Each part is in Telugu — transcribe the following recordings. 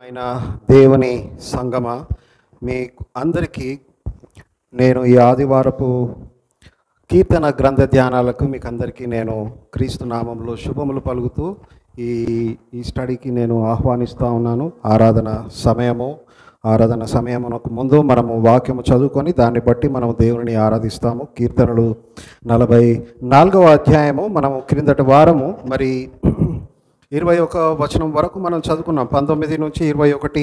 ఆయన దేవుని సంగమా, మీ అందరికీ నేను ఈ ఆదివారపు కీర్తన గ్రంథ ధ్యానాలకు మీకు అందరికీ నేను క్రీస్తు నామంలో శుభములు పలుకుతూ ఈ స్టడీకి నేను ఆహ్వానిస్తూ ఉన్నాను. ఆరాధన సమయమునకు ముందు మనము వాక్యము చదువుకొని దాన్ని బట్టి మనము దేవుని ఆరాధిస్తాము. కీర్తనలు 44వ అధ్యాయము మనము క్రిందటి వారము 21 వచనం వరకు మనం చదువుకున్నాం. 19 నుంచి 21.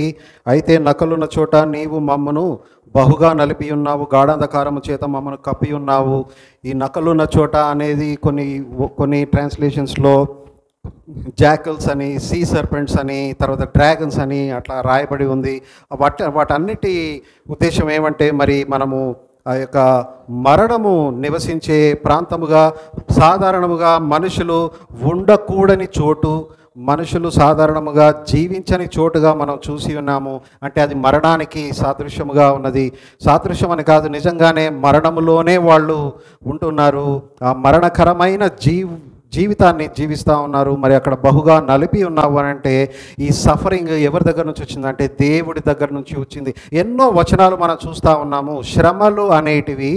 అయితే నకలున్న చోట నీవు మమ్మను బహుగా నలిపి ఉన్నావు, గాఢాంధకారము చేత మమ్మను కప్పి ఉన్నావు. ఈ నకలున్న చోట అనేది కొన్ని ట్రాన్స్లేషన్స్లో జాకల్స్ అని, సీ సర్పెంట్స్ అని, తర్వాత డ్రాగన్స్ అని అట్లా రాయబడి ఉంది. వాటన్నిటి ఉద్దేశం ఏమంటే, మరి మనము ఆ యొక్క మరణము నివసించే ప్రాంతముగా, సాధారణముగా మనుషులు ఉండకూడని చోటు, మనుషులు సాధారణముగా జీవించని చోటుగా మనం చూసి ఉన్నాము. అంటే అది మరణానికి సాదృశ్యముగా ఉన్నది. సాదృశ్యం అని కాదు, నిజంగానే మరణములోనే వాళ్ళు ఉంటున్నారు. ఆ మరణకరమైన జీవితాన్ని జీవిస్తూ ఉన్నారు. మరి అక్కడ బహుగా నలిపి ఉన్నావు అని అంటే ఈ సఫరింగ్ ఎవరి దగ్గర నుంచి వచ్చిందంటే దేవుడి దగ్గర నుంచి వచ్చింది. ఎన్నో వచనాలు మనం చూస్తూ ఉన్నాము. శ్రమలు అనేటివి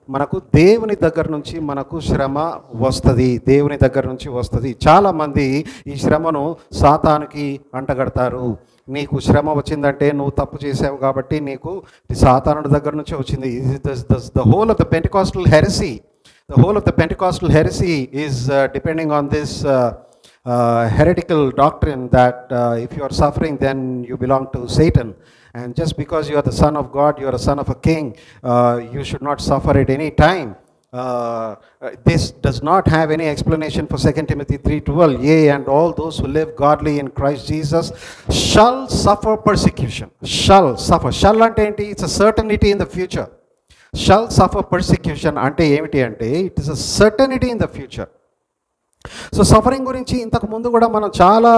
మనకు దేవుని దగ్గర నుంచి మనకు శ్రమ వస్తుంది, దేవుని దగ్గర నుంచి వస్తుంది. చాలామంది ఈ శ్రమను సాతానుకి అంటగడతారు. నీకు శ్రమ వచ్చిందంటే నువ్వు తప్పు చేసావు కాబట్టి నీకు సాతాను దగ్గర నుంచి వచ్చింది. The whole of the Pentecostal heresy. The whole of the Pentecostal heresy is depending on this heretical doctrine that if you are suffering, then you belong to Satan. And just because you are the son of God, you are a son of a king, you should not suffer at any time. This does not have any explanation for 2 Timothy 3:12. Yea, and all those who live godly in Christ Jesus shall suffer persecution. Shall suffer. Shall ante enti? It's a certainty in the future. Shall suffer persecution అంటే ఏమిటి అంటే it is a certainty in the future. So suffering గురించి ఇంతకు ముందు కూడా మనం చాలా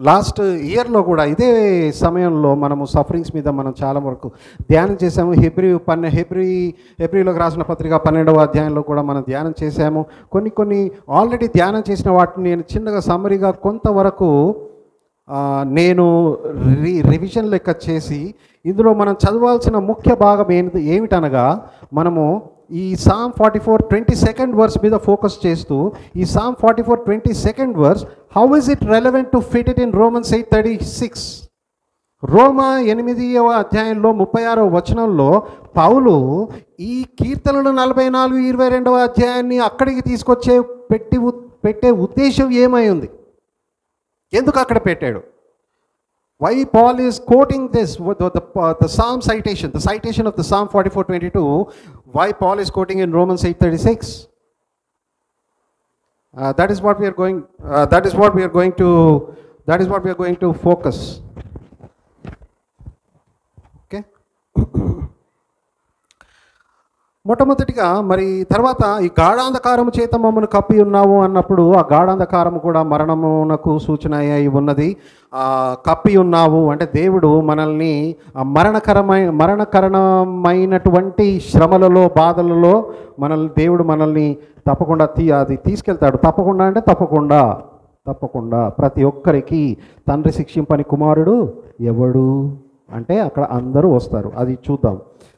లాస్ట్ ఇయర్లో కూడా ఇదే సమయంలో మనము సఫరింగ్స్ మీద మనం చాలా వరకు ధ్యానం చేసాము. హెబ్రీలోకి రాసిన పత్రిక 12వ అధ్యాయంలో కూడా మనం ధ్యానం చేసాము. కొన్ని ఆల్రెడీ ధ్యానం చేసిన వాటిని నేను చిన్నగా సమ్మరీగా కొంతవరకు నేను రివిజన్ లెక్క చేసి ఇందులో మనం చదవాల్సిన ముఖ్య భాగం ఏమిటనగా, మనము ఈ Psalm 44 22nd వర్స్ మీద ఫోకస్ చేస్తూ ఈ Psalm 44 22nd verse how is it relevant to fit it in Romans 8:36. రోమా 8వ అధ్యాయంలో 36వ వచనంలో పౌలు ఈ కీర్తనలు 44-22వ అధ్యాయాన్ని అక్కడికి తీసుకొచ్చే పెట్టే ఉద్దేశం ఏమై ఉంది, ఎందుకు అక్కడ పెట్టాడు? Why Paul is quoting this, the Psalm citation, the citation of the Psalm 44:22, why Paul is quoting in Romans 8:36? That is what we are going to focus. Okay. మొట్టమొదటిగా మరి తర్వాత ఈ గాఢాంధకారము చేత మమ్మల్ని కప్పి ఉన్నావు అన్నప్పుడు ఆ గాఢాంధకారము కూడా మరణమునకు సూచన అయి ఉన్నది. కప్పి ఉన్నావు అంటే దేవుడు మనల్ని మరణకరమైనటువంటి శ్రమలలో, బాధలలో దేవుడు మనల్ని తప్పకుండా తీసుకెళ్తాడు. తప్పకుండా అంటే తప్పకుండా ప్రతి ఒక్కరికి తండ్రి శిక్షింపని కుమారుడు ఎవడు అంటే అక్కడ అందరూ వస్తారు. అది చూద్దాం.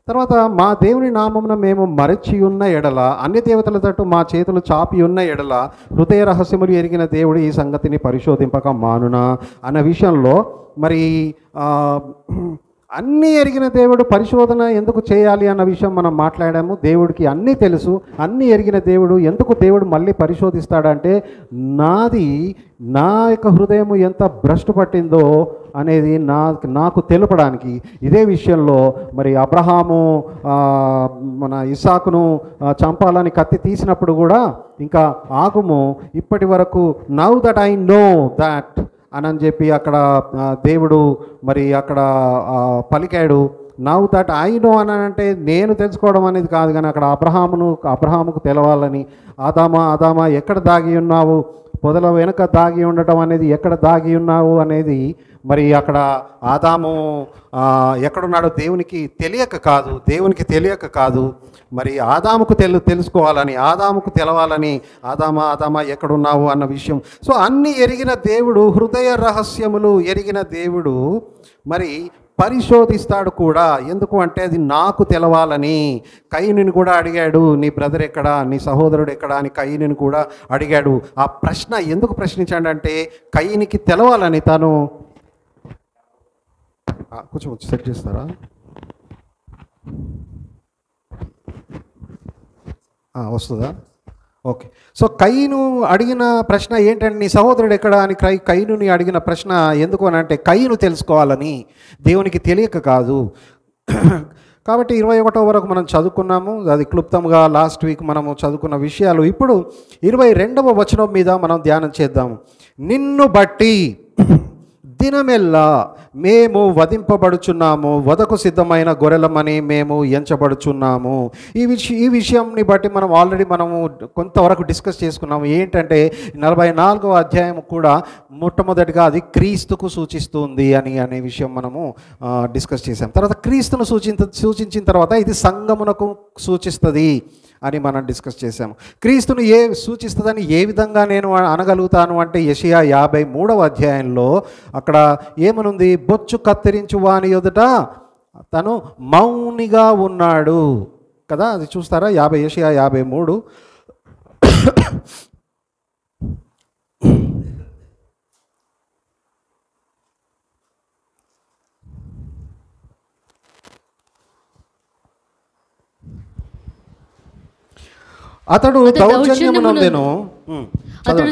తర్వాత మా దేవుని నామమున మేము మరచి ఉన్న ఎడల, అన్య దేవతల తట్టు మా చేతులు చాపి ఉన్న ఎడల హృదయ రహస్యములు ఎరిగిన దేవుడు ఈ సంగతిని పరిశోధింపక మానునా అన్న విషయంలో మరి అన్నీ ఎరిగిన దేవుడు పరిశోధన ఎందుకు చేయాలి అన్న విషయం మనం మాట్లాడాము. దేవుడికి అన్నీ తెలుసు. అన్నీ ఎరిగిన దేవుడు ఎందుకు దేవుడు మళ్ళీ పరిశోధిస్తాడంటే నా యొక్క హృదయం ఎంత భ్రష్టు పట్టిందో అనేది నాకు తెలుపడానికి. ఇదే విషయంలో మరి అబ్రహాము మన ఇస్సాకును చంపాలని కత్తి తీసినప్పుడు కూడా ఇంకా ఆగుము, ఇప్పటి వరకు now that I know that అని చెప్పి అక్కడ దేవుడు మరి అక్కడ పలికాడు. నౌ దట్ ఐ నో అని అంటే నేను తెలుసుకోవడం అనేది కాదు, కానీ అక్కడ అబ్రహాముకు తెలవాలని, ఆదామా ఎక్కడ దాగి ఉన్నావు, పొదల వెనుక దాగి ఉండటం అనేది ఎక్కడ దాగి ఉన్నావు అనేది మరి అక్కడ ఆదాము ఎక్కడున్నాడో దేవునికి తెలియక కాదు మరి ఆదాముకు తెలుసుకోవాలని, ఆదాముకు తెలవాలని, ఆదామా ఎక్కడున్నావు అన్న విషయం. సో అన్నీ ఎరిగిన దేవుడు, హృదయ రహస్యములు ఎరిగిన దేవుడు మరి పరిశోధిస్తాడు కూడా. ఎందుకు అంటే అది నాకు తెలవాలని. కయీనుని కూడా అడిగాడు, నీ బ్రదర్ ఎక్కడా, నీ సహోదరుడు ఎక్కడా అని కయీనుని కూడా అడిగాడు. ఆ ప్రశ్న ఎందుకు ప్రశ్నించాడంటే కయీనికి తెలవాలని. తను కొంచెం సెట్ చేస్తారా? వస్తుందా? ఓకే. సో కయీను అడిగిన ప్రశ్న ఏంటంటే నీ సహోదరుడు ఎక్కడా అని కయీనుని అడిగిన ప్రశ్న ఎందుకు అని అంటే కయీను తెలుసుకోవాలని, దేవునికి తెలియక కాదు. కాబట్టి 21వ వరకు మనం చదువుకున్నాము. అది క్లుప్తంగా లాస్ట్ వీక్ మనము చదువుకున్న విషయాలు. ఇప్పుడు 22వ వచనం మీద మనం ధ్యానం చేద్దాము. నిన్ను బట్టి దినమెల్లా మేము వధింపబడుచున్నాము, వధకు సిద్ధమైన గొర్రెలమని మేము ఎంచబడుచున్నాము. ఈ విషయంని బట్టి మనము కొంతవరకు డిస్కస్ చేసుకున్నాము. ఏంటంటే 44వ అధ్యాయం కూడా మొట్టమొదటిగా అది క్రీస్తుకు సూచిస్తుంది అనే విషయం మనము డిస్కస్ చేసాం. తర్వాత క్రీస్తును సూచించిన తర్వాత ఇది సంఘమునకు సూచిస్తుంది అని మనం డిస్కస్ చేసాము. క్రీస్తును సూచిస్తుందని ఏ విధంగా నేను అనగలుగుతాను అంటే యెషయా 53వ అధ్యాయంలో అక్కడ ఏమనుంది? బొచ్చు కత్తిరించు వాని ఎదుట తను మౌనిగా ఉన్నాడు కదా. అది చూస్తారా? యెషయా 53. అతడు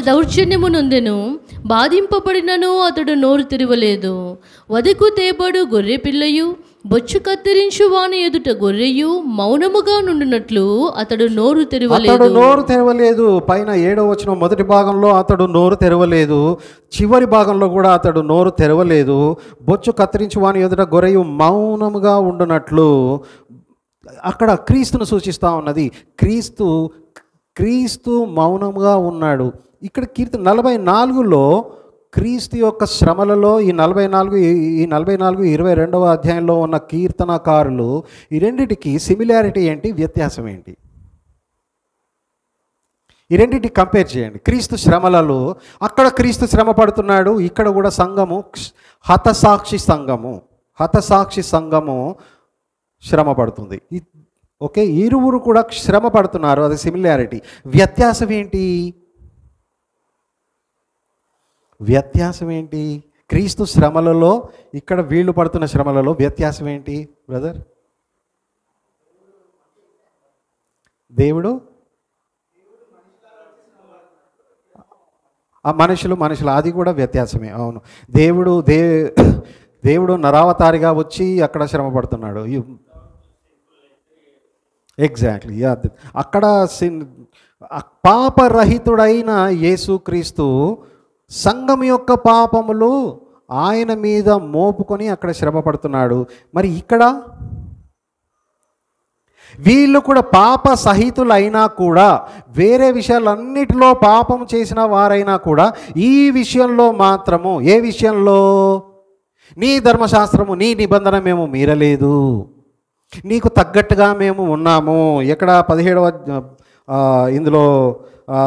దౌర్జన్యము నొందెను, బాధింపబడినను అతడు నోరు తెరవలేదు. వదకు తేబడు గొర్రె పిల్లయు, బొచ్చు కత్తిరించు వాని ఎదుట గొర్రెయు మౌనముగా నుండినట్లు అతడు నోరు తెరవలేదు. పైన 7వ వచనం మొదటి భాగంలో అతడు నోరు తెరవలేదు, చివరి భాగంలో కూడా అతడు నోరు తెరవలేదు. బొచ్చు కత్తిరించు వాని ఎదుట గొర్రెయు మౌనముగా ఉండునట్లు అక్కడ క్రీస్తును సూచిస్తూ ఉన్నది. క్రీస్తు మౌనంగా ఉన్నాడు. ఇక్కడ కీర్తన 44లో క్రీస్తు యొక్క శ్రమలలో ఈ 44, 22వ అధ్యాయంలో ఉన్న కీర్తనకారులు ఈ రెండిటికి సిమిలారిటీ ఏంటి, వ్యత్యాసం ఏంటి? ఈ రెండింటికి కంపేర్ చేయండి. క్రీస్తు శ్రమలలో అక్కడ క్రీస్తు శ్రమ పడుతున్నాడు, ఇక్కడ కూడా సంఘము హతసాక్షి సంఘము శ్రమ పడుతుంది. ఓకే, ఇరువురు కూడా శ్రమ పడుతున్నారు, అది సిమిలారిటీ. వ్యత్యాసం ఏంటి? క్రీస్తు శ్రమలలో ఇక్కడ వీళ్ళు పడుతున్న శ్రమలలో వ్యత్యాసం ఏంటి బ్రదర్? దేవుడు మనుషులు అది కూడా వ్యత్యాసమే. అవును, దేవుడు నరావతారిగా వచ్చి అక్కడ శ్రమ పడుతున్నాడు. ఎగ్జాక్ట్లీ. అక్కడ పాపరహితుడైన యేసుక్రీస్తు సంఘం యొక్క పాపములు ఆయన మీద మోపుకొని అక్కడ శ్రమ పడుతున్నాడు. మరి ఇక్కడ వీళ్ళు కూడా పాప సహితులైనా కూడా, వేరే విషయాలన్నిటిలో పాపం చేసిన వారైనా కూడా ఈ విషయంలో మాత్రము, ఏ విషయంలో? నీ ధర్మశాస్త్రము, నీ నిబంధన మేము మీరలేదు, నీకు తగ్గట్టుగా మేము ఉన్నాము. ఎక్కడ 17వ ఇందులో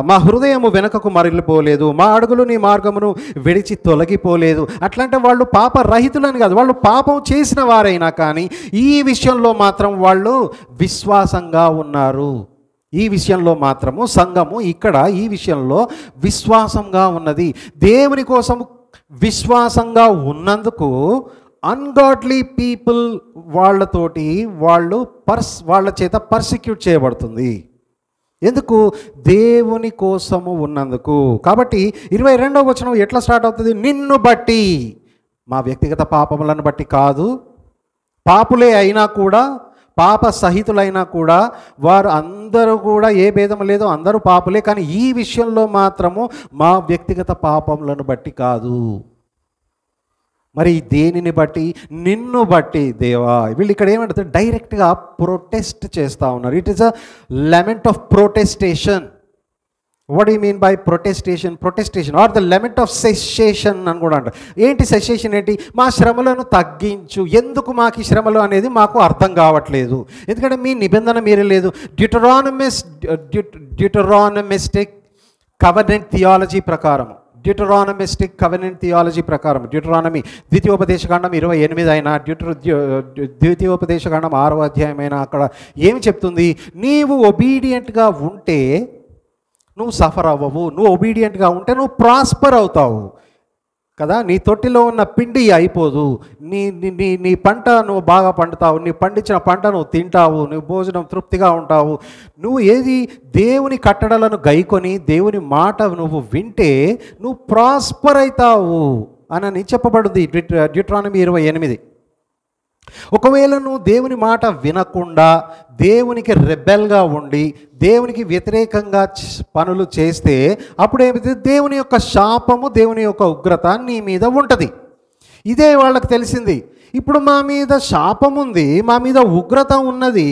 మా హృదయము వెనకకు మరలిపోలేదు, మా అడుగులు నీ మార్గమును విడిచి తొలగిపోలేదు. అట్లంటే వాళ్ళు పాపరహితులని కాదు, వాళ్ళు పాపం చేసిన వారైనా కానీ ఈ విషయంలో మాత్రం వాళ్ళు విశ్వాసంగా ఉన్నారు. ఈ విషయంలో మాత్రము సంఘము ఇక్కడ ఈ విషయంలో విశ్వాసంగా ఉన్నది. దేవుని కోసం విశ్వాసంగా ఉన్నందుకు అన్గాడ్లీ పీపుల్ వాళ్ళ చేత పర్సిక్యూట్ చేయబడుతుంది. ఎందుకు? దేవుని కోసము ఉన్నందుకు. కాబట్టి 22వ వచనం ఎట్లా స్టార్ట్ అవుతుంది? నిన్ను బట్టి, మా వ్యక్తిగత పాపములను బట్టి కాదు, పాపులే అయినా కూడా, పాప సహితులైనా కూడా వారు అందరూ కూడా ఏ భేదం లేదు, అందరూ పాపులే. కానీ ఈ విషయంలో మాత్రము మా వ్యక్తిగత పాపములను బట్టి కాదు. మరి దేనిని బట్టి? నిన్ను బట్టి దేవా. వీళ్ళు ఇక్కడ ఏమంటారు? డైరెక్ట్గా ప్రొటెస్ట్ చేస్తూ ఉన్నారు. It is a element of protestation. What you mean by protestation or the element of secession అని కూడా అంటారు. ఏంటి సెసేషన్ ఏంటి? మా శ్రమలను తగ్గించు. ఎందుకు మాకు ఈ శ్రమలు అనేది మాకు అర్థం కావట్లేదు, ఎందుకంటే మీ నిబంధన మీరే లేదు. డ్యూటరానమిస్టిక్ కవెనెంట్ థియాలజీ ప్రకారం, డ్యూటరానమీ ద్వితీయోపదేశకాండం 28 అయినా ద్వితీయోపదేశకాండం 6వ అధ్యాయమైనా అక్కడ ఏమి చెప్తుంది? నీవు ఒబీడియంట్గా ఉంటే నువ్వు సఫర్ అవ్వవు, నువ్వు ఒబీడియంట్గా ఉంటే నువ్వు ప్రాస్పర్ అవుతావు కదా. నీ తొట్టిలో ఉన్న పిండి అయిపోదు, నీ నీ నీ పంట నువ్వు బాగా పండుతావు, నీ పండించిన పంట నువ్వు తింటావు, నువ్వు భోజనం తృప్తిగా ఉంటావు. నువ్వు ఏది దేవుని కట్టడలను గైకొని దేవుని మాట నువ్వు వింటే నువ్వు ప్రాస్పర్ అవుతావు అని చెప్పబడింది డ్యూటరానమీ 28. ఒకవేళ నువ్వు దేవుని మాట వినకుండా దేవునికి రెబెల్గా ఉండి దేవునికి వ్యతిరేకంగా పనులు చేస్తే అప్పుడు ఏమైతే దేవుని యొక్క శాపము, దేవుని యొక్క ఉగ్రత నీ మీద ఉంటుంది. ఇదే వాళ్ళకి తెలిసింది. ఇప్పుడు మా మీద శాపం ఉంది, మా మీద ఉగ్రత ఉన్నది,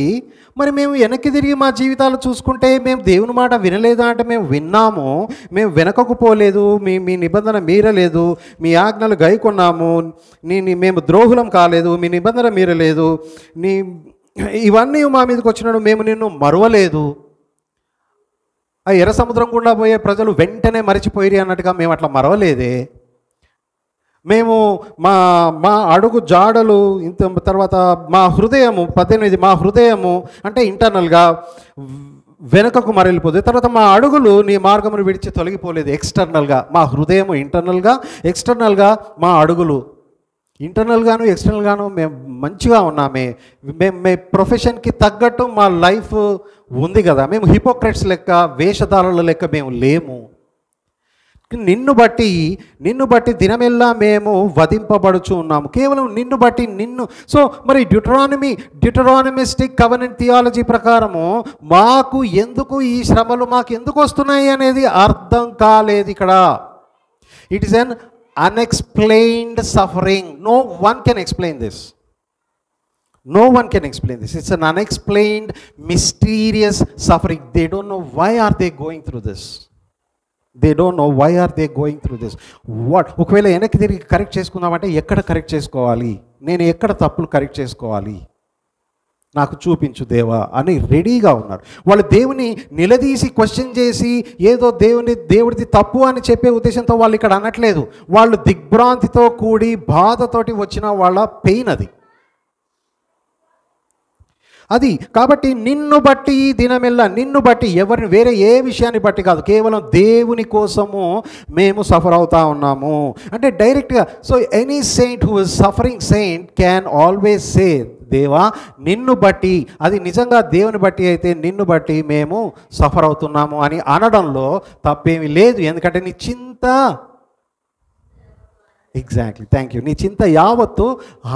మరి మేము వెనక్కి తిరిగి మా జీవితాలు చూసుకుంటే మేము దేవుని మాట వినలేదా అంటే మేము విన్నాము, మేము వెనకకు పోలేదు, మీ నిబంధన మీరలేదు, మీ ఆజ్ఞలు గైకొన్నాము, మేము ద్రోహులం కాలేదు, మీ నిబంధన మీరలేదు, ఇవన్నీ మా మీదకి వచ్చినాడు, మేము నిన్ను మరువలేదు. ఆ ఎర్ర సముద్రం గుండా పోయే ప్రజలు వెంటనే మరిచిపోయిరి అన్నట్టుగా మేము అట్లా మరవలేదే. మేము మా అడుగు జాడలు ఇంత తర్వాత మా హృదయము 18 మా హృదయము అంటే ఇంటర్నల్గా వెనుకకు మరలిపోదు. తర్వాత మా అడుగులు నీ మార్గమును విడిచి తొలగిపోలేదు. ఎక్స్టర్నల్గా మా హృదయము ఇంటర్నల్గా, ఎక్స్టర్నల్గా మా అడుగులు. ఇంటర్నల్గాను ఎక్స్టర్నల్గాను మేము మంచిగా ఉన్నామే. మేము ప్రొఫెషన్కి తగ్గట్టు మా లైఫ్ ఉంది కదా. మేము హిపోక్రెట్స్ లెక్క, వేషధారుల లెక్క మేము లేము. నిన్ను బట్టి దినమెల్లా మేము వధింపబడుచు ఉన్నాము. కేవలం నిన్ను బట్టి సో మరి డ్యూటరానమిస్టిక్ కవెనెంట్ థియాలజీ ప్రకారము మాకు ఎందుకు ఈ శ్రమలు మాకు ఎందుకు వస్తున్నాయి అనేది అర్థం కాలేదు ఇక్కడ. It is an unexplained suffering. No one can explain this. It's an unexplained, mysterious suffering. They don't know why are they going through this. ఒకవేళ వెనక్కి తిరిగి కరెక్ట్ చేసుకుందామంటే ఎక్కడ కరెక్ట్ చేసుకోవాలి, నేను ఎక్కడ తప్పులు కరెక్ట్ చేసుకోవాలి, నాకు చూపించు దేవా అని రెడీగా ఉన్నారు. వాళ్ళు దేవుని నిలదీసి క్వశ్చన్ చేసి ఏదో దేవుడిది తప్పు అని చెప్పే ఉద్దేశంతో వాళ్ళు ఇక్కడ అనట్లేదు. వాళ్ళు దిగ్భ్రాంతితో కూడి బాధతోటి వచ్చిన వాళ్ళ పెయిన్ అది. కాబట్టి నిన్ను బట్టి ఈ దినమెల్లా, నిన్ను బట్టి, ఎవరిని వేరే ఏ విషయాన్ని బట్టి కాదు, కేవలం దేవుని కోసము మేము సఫర్ అవుతా ఉన్నాము అంటే డైరెక్ట్గా. So any Saint who is suffering Saint can always say, దేవా నిన్ను బట్టి, అది నిజంగా దేవుని బట్టి అయితే నిన్ను బట్టి మేము సఫర్ అవుతున్నాము అని అనడంలో తప్పేమీ లేదు. ఎందుకంటే నీ చింత, ఎగ్జాక్ట్లీ, థ్యాంక్ యూ, నీ చింత యావత్తు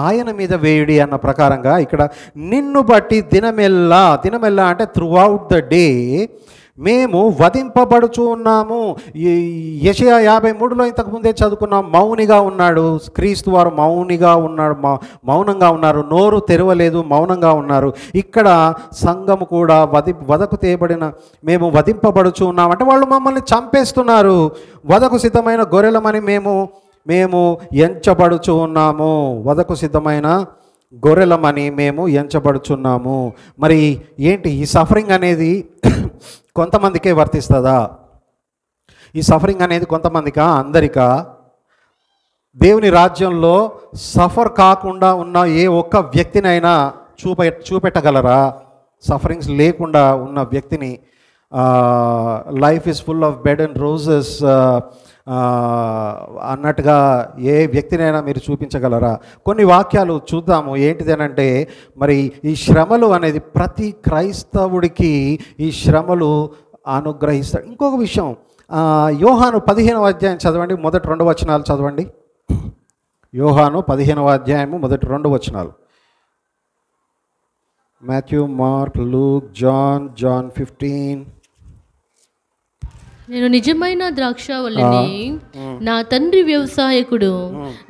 ఆయన మీద వేయుడి అన్న ప్రకారంగా ఇక్కడ నిన్ను బట్టి దినమెల్లా అంటే త్రూఅవుట్ ద డే మేము వధింపబడుచు ఉన్నాము. యెషయా 53లో ఇంతకుముందే చదువుకున్నాం, మౌనిగా ఉన్నాడు క్రీస్తు వారు, మౌనంగా ఉన్నారు, నోరు తెరవలేదు, మౌనంగా ఉన్నారు. ఇక్కడ సంఘము కూడా వధకు తేబడిన మేము వధింపబడుచు ఉన్నాం అంటే వాళ్ళు మమ్మల్ని చంపేస్తున్నారు. వధకు సిద్ధమైన గొర్రెలమని మేము ఎంచబడుచు ఉన్నాము. వధకు సిద్ధమైన గొర్రెలమని మేము ఎంచబడుచున్నాము. మరి ఏంటి ఈ సఫరింగ్ అనేది కొంతమందికే వర్తిస్తుందా? ఈ సఫరింగ్ అనేది కొంతమందికా, అందరికా? దేవుని రాజ్యంలో సఫర్ కాకుండా ఉన్న ఏ ఒక్క వ్యక్తినైనా చూపెట్టగలరా? సఫరింగ్స్ లేకుండా ఉన్న వ్యక్తిని, life is full of bed and roses అన్నట్టుగా ఏ వ్యక్తినైనా మీరు చూపించగలరా? కొన్ని వాక్యాలు చూద్దాము. ఏంటిదేనంటే, మరి ఈ శ్రమలు అనేది ప్రతి క్రైస్తవుడికి ఈ శ్రమలు అనుగ్రహిస్తాడు. ఇంకొక విషయం, యోహాను 15వ అధ్యాయం చదవండి, మొదటి 2 వచనాలు చదవండి. యోహాను 15వ అధ్యాయము మొదటి 2 వచనాలు. Matthew, Mark, Luke, John 15. నేను నిజమైన ద్రాక్షావల్లిని, నా తండ్రి వ్యవసాయకుడు.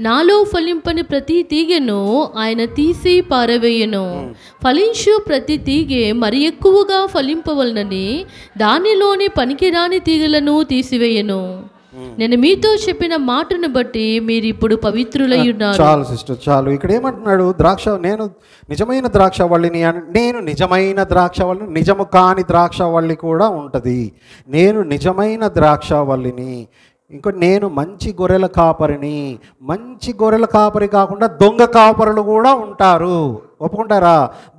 నాలో ఫలింపని ప్రతి తీగెను ఆయన తీసి పారవేయను. ఫలించు ప్రతి తీగె మరి ఎక్కువగా ఫలింపవలనని దానిలోని పనికిరాని తీగలను తీసివేయను. నేను మీతో చెప్పిన మాటను బట్టి మీరు ఇప్పుడు పవిత్రులై ఉన్నారు. చాలు సిస్టర్, చాలు. ఇక్కడ ఏమంటున్నాడు? నేను నిజమైన ద్రాక్షవల్లిని. నేను నిజమైన ద్రాక్షవల్లిని, నిజము కాని ద్రాక్షవల్లి కూడా ఉంటుంది. నేను నిజమైన ద్రాక్షవల్లిని. ఇంకోటి, నేను మంచి గొర్రెల కాపరిని. మంచి గొర్రెల కాపరి కాకుండా దొంగ కాపరులు కూడా ఉంటారు. ఒప్పుకుంటారా?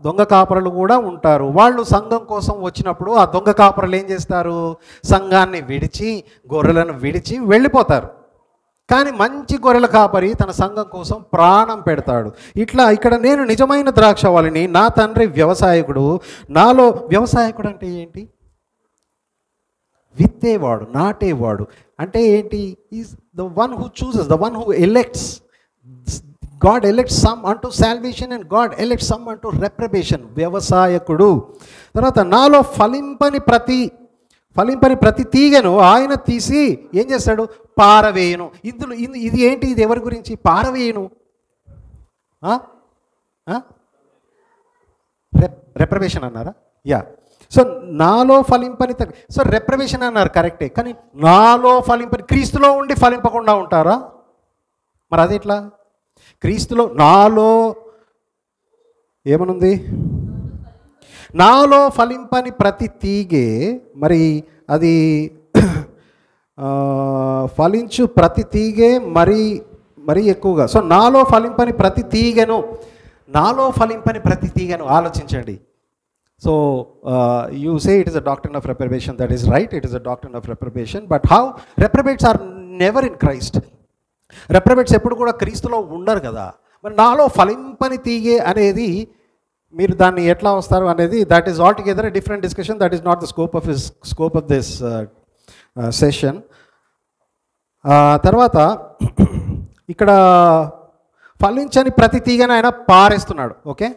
దొంగ కాపరులు కూడా ఉంటారు. వాళ్ళు సంఘం కోసం వచ్చినప్పుడు ఆ దొంగ కాపరులు ఏం చేస్తారు? సంఘాన్ని విడిచి, గొర్రెలను విడిచి వెళ్ళిపోతారు. కానీ మంచి గొర్రెల కాపరి తన సంఘం కోసం ప్రాణం పెడతాడు. ఇట్లా ఇక్కడ నేను నిజమైన ద్రాక్షవల్లిని, నా తండ్రి వ్యవసాయకుడు. నాలో వ్యవసాయకుడు అంటే ఏంటి? విత్తేవాడు, నాటేవాడు. అంటే ఏంటి? Is the one who chooses, the one who elects. God elects some unto salvation and God elects some unto reprobation. వ్యవసాయకుడు. తర్వాత నాలో ఫలింపని ప్రతి తీగను ఆయన తీసి ఏం చేస్తాడు? పారవేయును. ఇది ఏంటి? ఇది ఎవరి గురించి? పారవేయును. రెప్రబేషన్ అన్నారా? యా. సో నాలో ఫలింపని, సో రెప్రబేషన్ అన్నారు కరెక్టే, కానీ నాలో ఫలింపని, క్రీస్తులో ఉండి ఫలింపకుండా ఉంటారా? మరి అది ఎట్లా? క్రీస్తులో నాలో ఏమనుంది? నాలో ఫలింపని ప్రతి తీగే, మరి అది ఫలించు ప్రతి తీగే మరీ ఎక్కువగా. సో నాలో ఫలింపని ప్రతి తీగను ఆలోచించండి. So you say it is a doctrine of reprobation. That is right, it is a doctrine of reprobation. But how? Reprobates are never in Christ. Reprobates ఎప్పుడు కూడా క్రీస్తులో ఉండరు కదా. మరి నాలో ఫలింపని తీగే అనేది మీరు దాన్ని ఎట్లా వస్తారు అనేది, that is altogether a different discussion. That is not the scope of this session. తర్వాత ఇక్కడ ఫలించని ప్రతి తీగను ఆయన పారేస్తున్నాడు. ఓకే,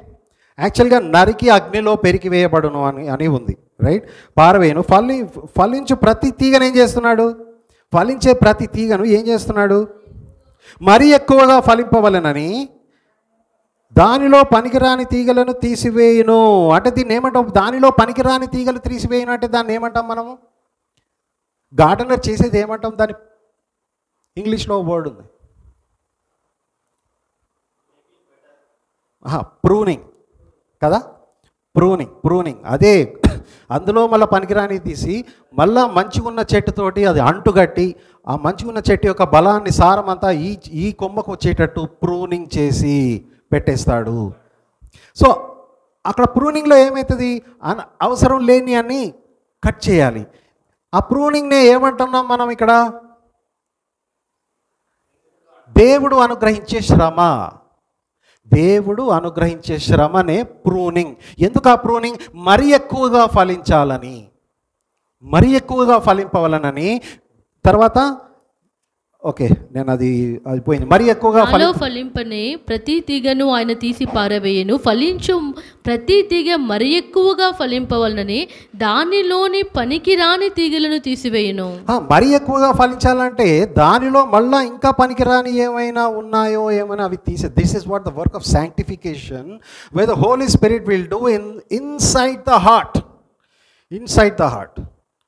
యాక్చువల్గా నరికి అగ్నిలో పెరికి వేయబడును అని ఉంది, రైట్? పారవేయను. ఫలించు ప్రతి తీగను ఏం చేస్తున్నాడు? ఫలించే ప్రతి తీగను ఏం చేస్తున్నాడు? మరీ ఎక్కువగా ఫలింపవలెనని దానిలో పనికిరాని తీగలను తీసివేయును. అంటే దీన్ని ఏమంటాం? దానిలో పనికిరాని తీగలు తీసివేయను అంటే దాన్ని ఏమంటాం మనము? గార్డెనర్ చేసేది ఏమంటాం? దాని ఇంగ్లీష్లో వర్డ్ ఉంది, ప్రూనింగ్ కదా. ప్రూనింగ్ అదే. అందులో మళ్ళీ పనికిరాని తీసి మళ్ళా మంచిగా ఉన్న చెట్టుతోటి అది అంటుగట్టి ఆ మంచిగా ఉన్న చెట్టు యొక్క బలాన్ని, సారం అంతా ఈ కొమ్మకు వచ్చేటట్టు ప్రూనింగ్ చేసి పెట్టేస్తాడు. సో అక్కడ ప్రూనింగ్లో ఏమవుతుంది? అవసరం లేని అన్ని కట్ చేయాలి. ఆ ప్రూనింగ్నే ఏమంటున్నాం మనం ఇక్కడ? దేవుడు అనుగ్రహించే శ్రమ. దేవుడు అనుగ్రహించే శ్రమనే ప్రూనింగ్. ఎందుకు ఆ ప్రూనింగ్? మరీ ఎక్కువగా ఫలించాలని, మరీ ఎక్కువగా ఫలింపవలనని. తర్వాత ఓకే, నేను అది పోయింది. మరీ ఎక్కువగా ఫలింపని ప్రతి తీగను ఆయన తీసి పారవేయను. ఫలించు ప్రతి తీగ మరి ఎక్కువగా ఫలింపవలనని దానిలోని పనికిరాని తీగలను తీసివేయను. మరీ ఎక్కువగా ఫలించాలంటే దానిలో మళ్ళా ఇంకా పనికిరాని ఏమైనా ఉన్నాయో ఏమైనా అవి తీసే. This is what the work of sanctification, where the holy spirit will do inside the heart.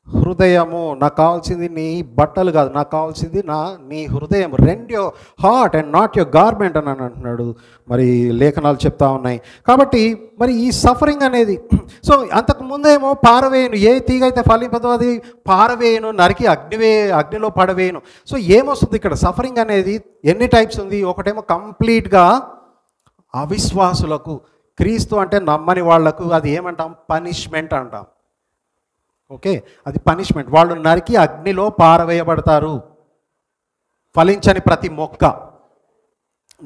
హృదయము. నాకు కావాల్సింది నీ బట్టలు కాదు, నాకు కావాల్సింది నీ హృదయం. Rend your heart and not your garment అని అంటున్నాడు. మరి లేఖనాలు చెప్తా ఉన్నాయి. కాబట్టి మరి ఈ సఫరింగ్ అనేది, సో అంతకుముందేమో పారవేయను, ఏ తీగ అయితే ఫలింపదో అది పారవేయను, నరికి అగ్నిలో పడవేయను. సో ఏమొస్తుంది ఇక్కడ? సఫరింగ్ అనేది ఎన్ని టైప్స్ ఉంది? ఒకటేమో కంప్లీట్గా అవిశ్వాసులకు, క్రీస్తు అంటే నమ్మని వాళ్లకు అది ఏమంటాం? పనిష్మెంట్ అంటాం. ఓకే, అది పనిష్మెంట్. వాళ్ళు నరికి అగ్నిలో పారవేయబడతారు. ఫలించని ప్రతి మొక్క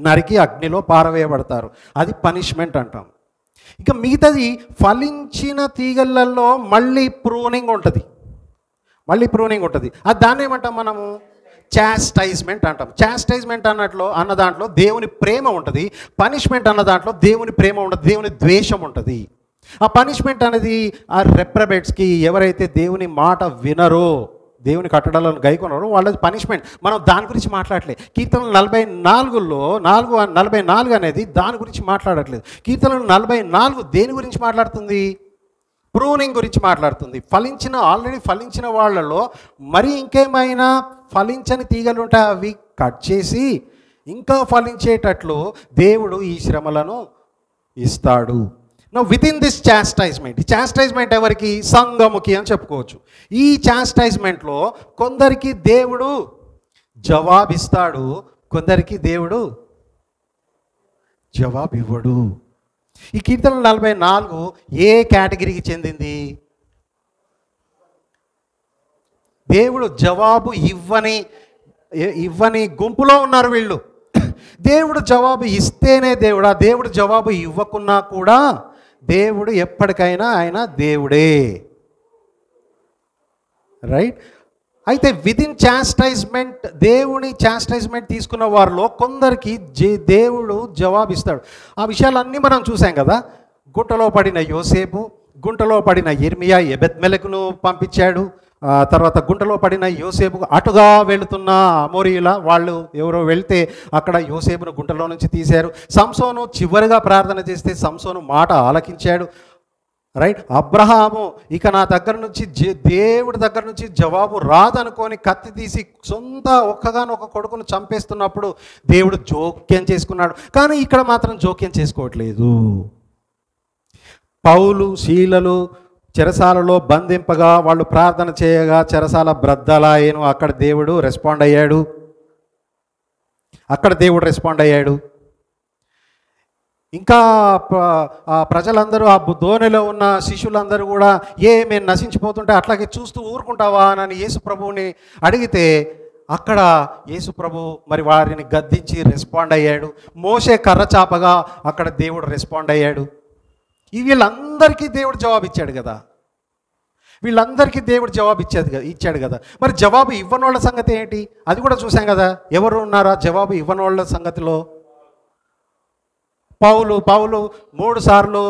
నరికి అగ్నిలో పారవేయబడతారు, అది పనిష్మెంట్ అంటాం. ఇక మిగతాది ఫలించిన తీగలలో మళ్ళీ ప్రూనింగ్ ఉంటుంది. అది దాన్ని ఏమంటాం మనము? చాస్టైజ్మెంట్ అంటాం. చాస్టైజ్మెంట్ అన్న దాంట్లో దేవుని ప్రేమ ఉంటుంది. పనిష్మెంట్ అన్న దాంట్లో దేవుని ప్రేమ ఉండదు, దేవుని ద్వేషం ఉంటుంది. ఆ పనిష్మెంట్ అనేది ఆ రెప్రబేట్స్కి, ఎవరైతే దేవుని మాట వినరో, దేవుని కట్టడాలను గైకొన్నారు, వాళ్ళది పనిష్మెంట్. మనం దాని గురించి మాట్లాడలేదు. కీర్తనలు 44 అనేది దాని గురించి మాట్లాడట్లేదు. కీర్తనలు 44 దేని గురించి మాట్లాడుతుంది? ప్రూనింగ్ గురించి మాట్లాడుతుంది. ఆల్రెడీ ఫలించిన వాళ్ళలో మరి ఇంకేమైనా ఫలించని తీగలు ఉంటాయి, అవి కట్ చేసి ఇంకా ఫలించేటట్లు దేవుడు ఈ శ్రమలను ఇస్తాడు. Now with in this chastisement, ఈ చాస్టైజ్మెంట్ ఎవరికి? సంఘముకి అని చెప్పుకోవచ్చు. ఈ చాస్టైజ్మెంట్లో కొందరికి దేవుడు జవాబిస్తాడు, కొందరికి దేవుడు జవాబివ్వడు. ఈ కీర్తనలు 44 ఏ కేటగిరీకి చెందింది? దేవుడు జవాబు ఇవ్వని గుంపులో ఉన్నారు వీళ్ళు. దేవుడు జవాబు ఇస్తేనే దేవుడా, దేవుడు జవాబు ఇవ్వకున్నా కూడా దేవుడు ఎప్పటికైనా ఆయన దేవుడే, రైట్? అయితే విదిన్ చాస్టైజ్మెంట్, దేవుని చాస్టైజ్మెంట్ తీసుకున్న వారిలో కొందరికి దేవుడు జవాబిస్తాడు. ఆ విషయాలన్నీ మనం చూసాం కదా. గుంటలో పడిన యోసేపు, గుంటలో పడిన యిర్మియా ఎబెద్మెలెకును పంపించాడు. తర్వాత గుంటలో పడిన యోసేపు అటుగా వెళుతున్న అమోరీయుల వాళ్ళు ఎవరో వెళ్తే అక్కడ యోసేపును గుంటలో నుంచి తీశారు. సంసోను చివరిగా ప్రార్థన చేస్తే సంసోను మాట ఆలకించాడు, రైట్? అబ్రహాము ఇక నా దగ్గర నుంచి దేవుడి దగ్గర నుంచి జవాబు రాదనుకొని కత్తి తీసి ఒక్కగానొక్క కొడుకును చంపేస్తున్నప్పుడు దేవుడు జోక్యం చేసుకున్నాడు. కానీ ఇక్కడ మాత్రం జోక్యం చేసుకోవట్లేదు. పౌలు శీలలు చెరసాలలో బంధింపగా వాళ్ళు ప్రార్థన చేయగా చెరసాల బ్రద్దలాయను, అక్కడ దేవుడు రెస్పాండ్ అయ్యాడు. ఇంకా ఆ ప్రజలందరూ, ఆ దోణిలో ఉన్న శిష్యులందరూ కూడా మేము నశించిపోతుంటే అట్లాగే చూస్తూ ఊరుకుంటావా అని యేసు ప్రభువుని అడిగితే అక్కడ యేసు ప్రభు మరి వారిని గద్దించి రెస్పాండ్ అయ్యాడు. మోషే కర్ర చాపగా అక్కడ దేవుడు రెస్పాండ్ అయ్యాడు. వీళ్ళందరికీ దేవుడు జవాబు ఇచ్చాడు కదా, ఇచ్చాడు కదా. మరి జవాబు ఇవ్వనోళ్ళ సంగతి ఏంటి? అది కూడా చూసాం కదా. ఎవరు ఉన్నారా జవాబు ఇవ్వనోళ్ళ సంగతిలో? పౌలు 3 సార్లు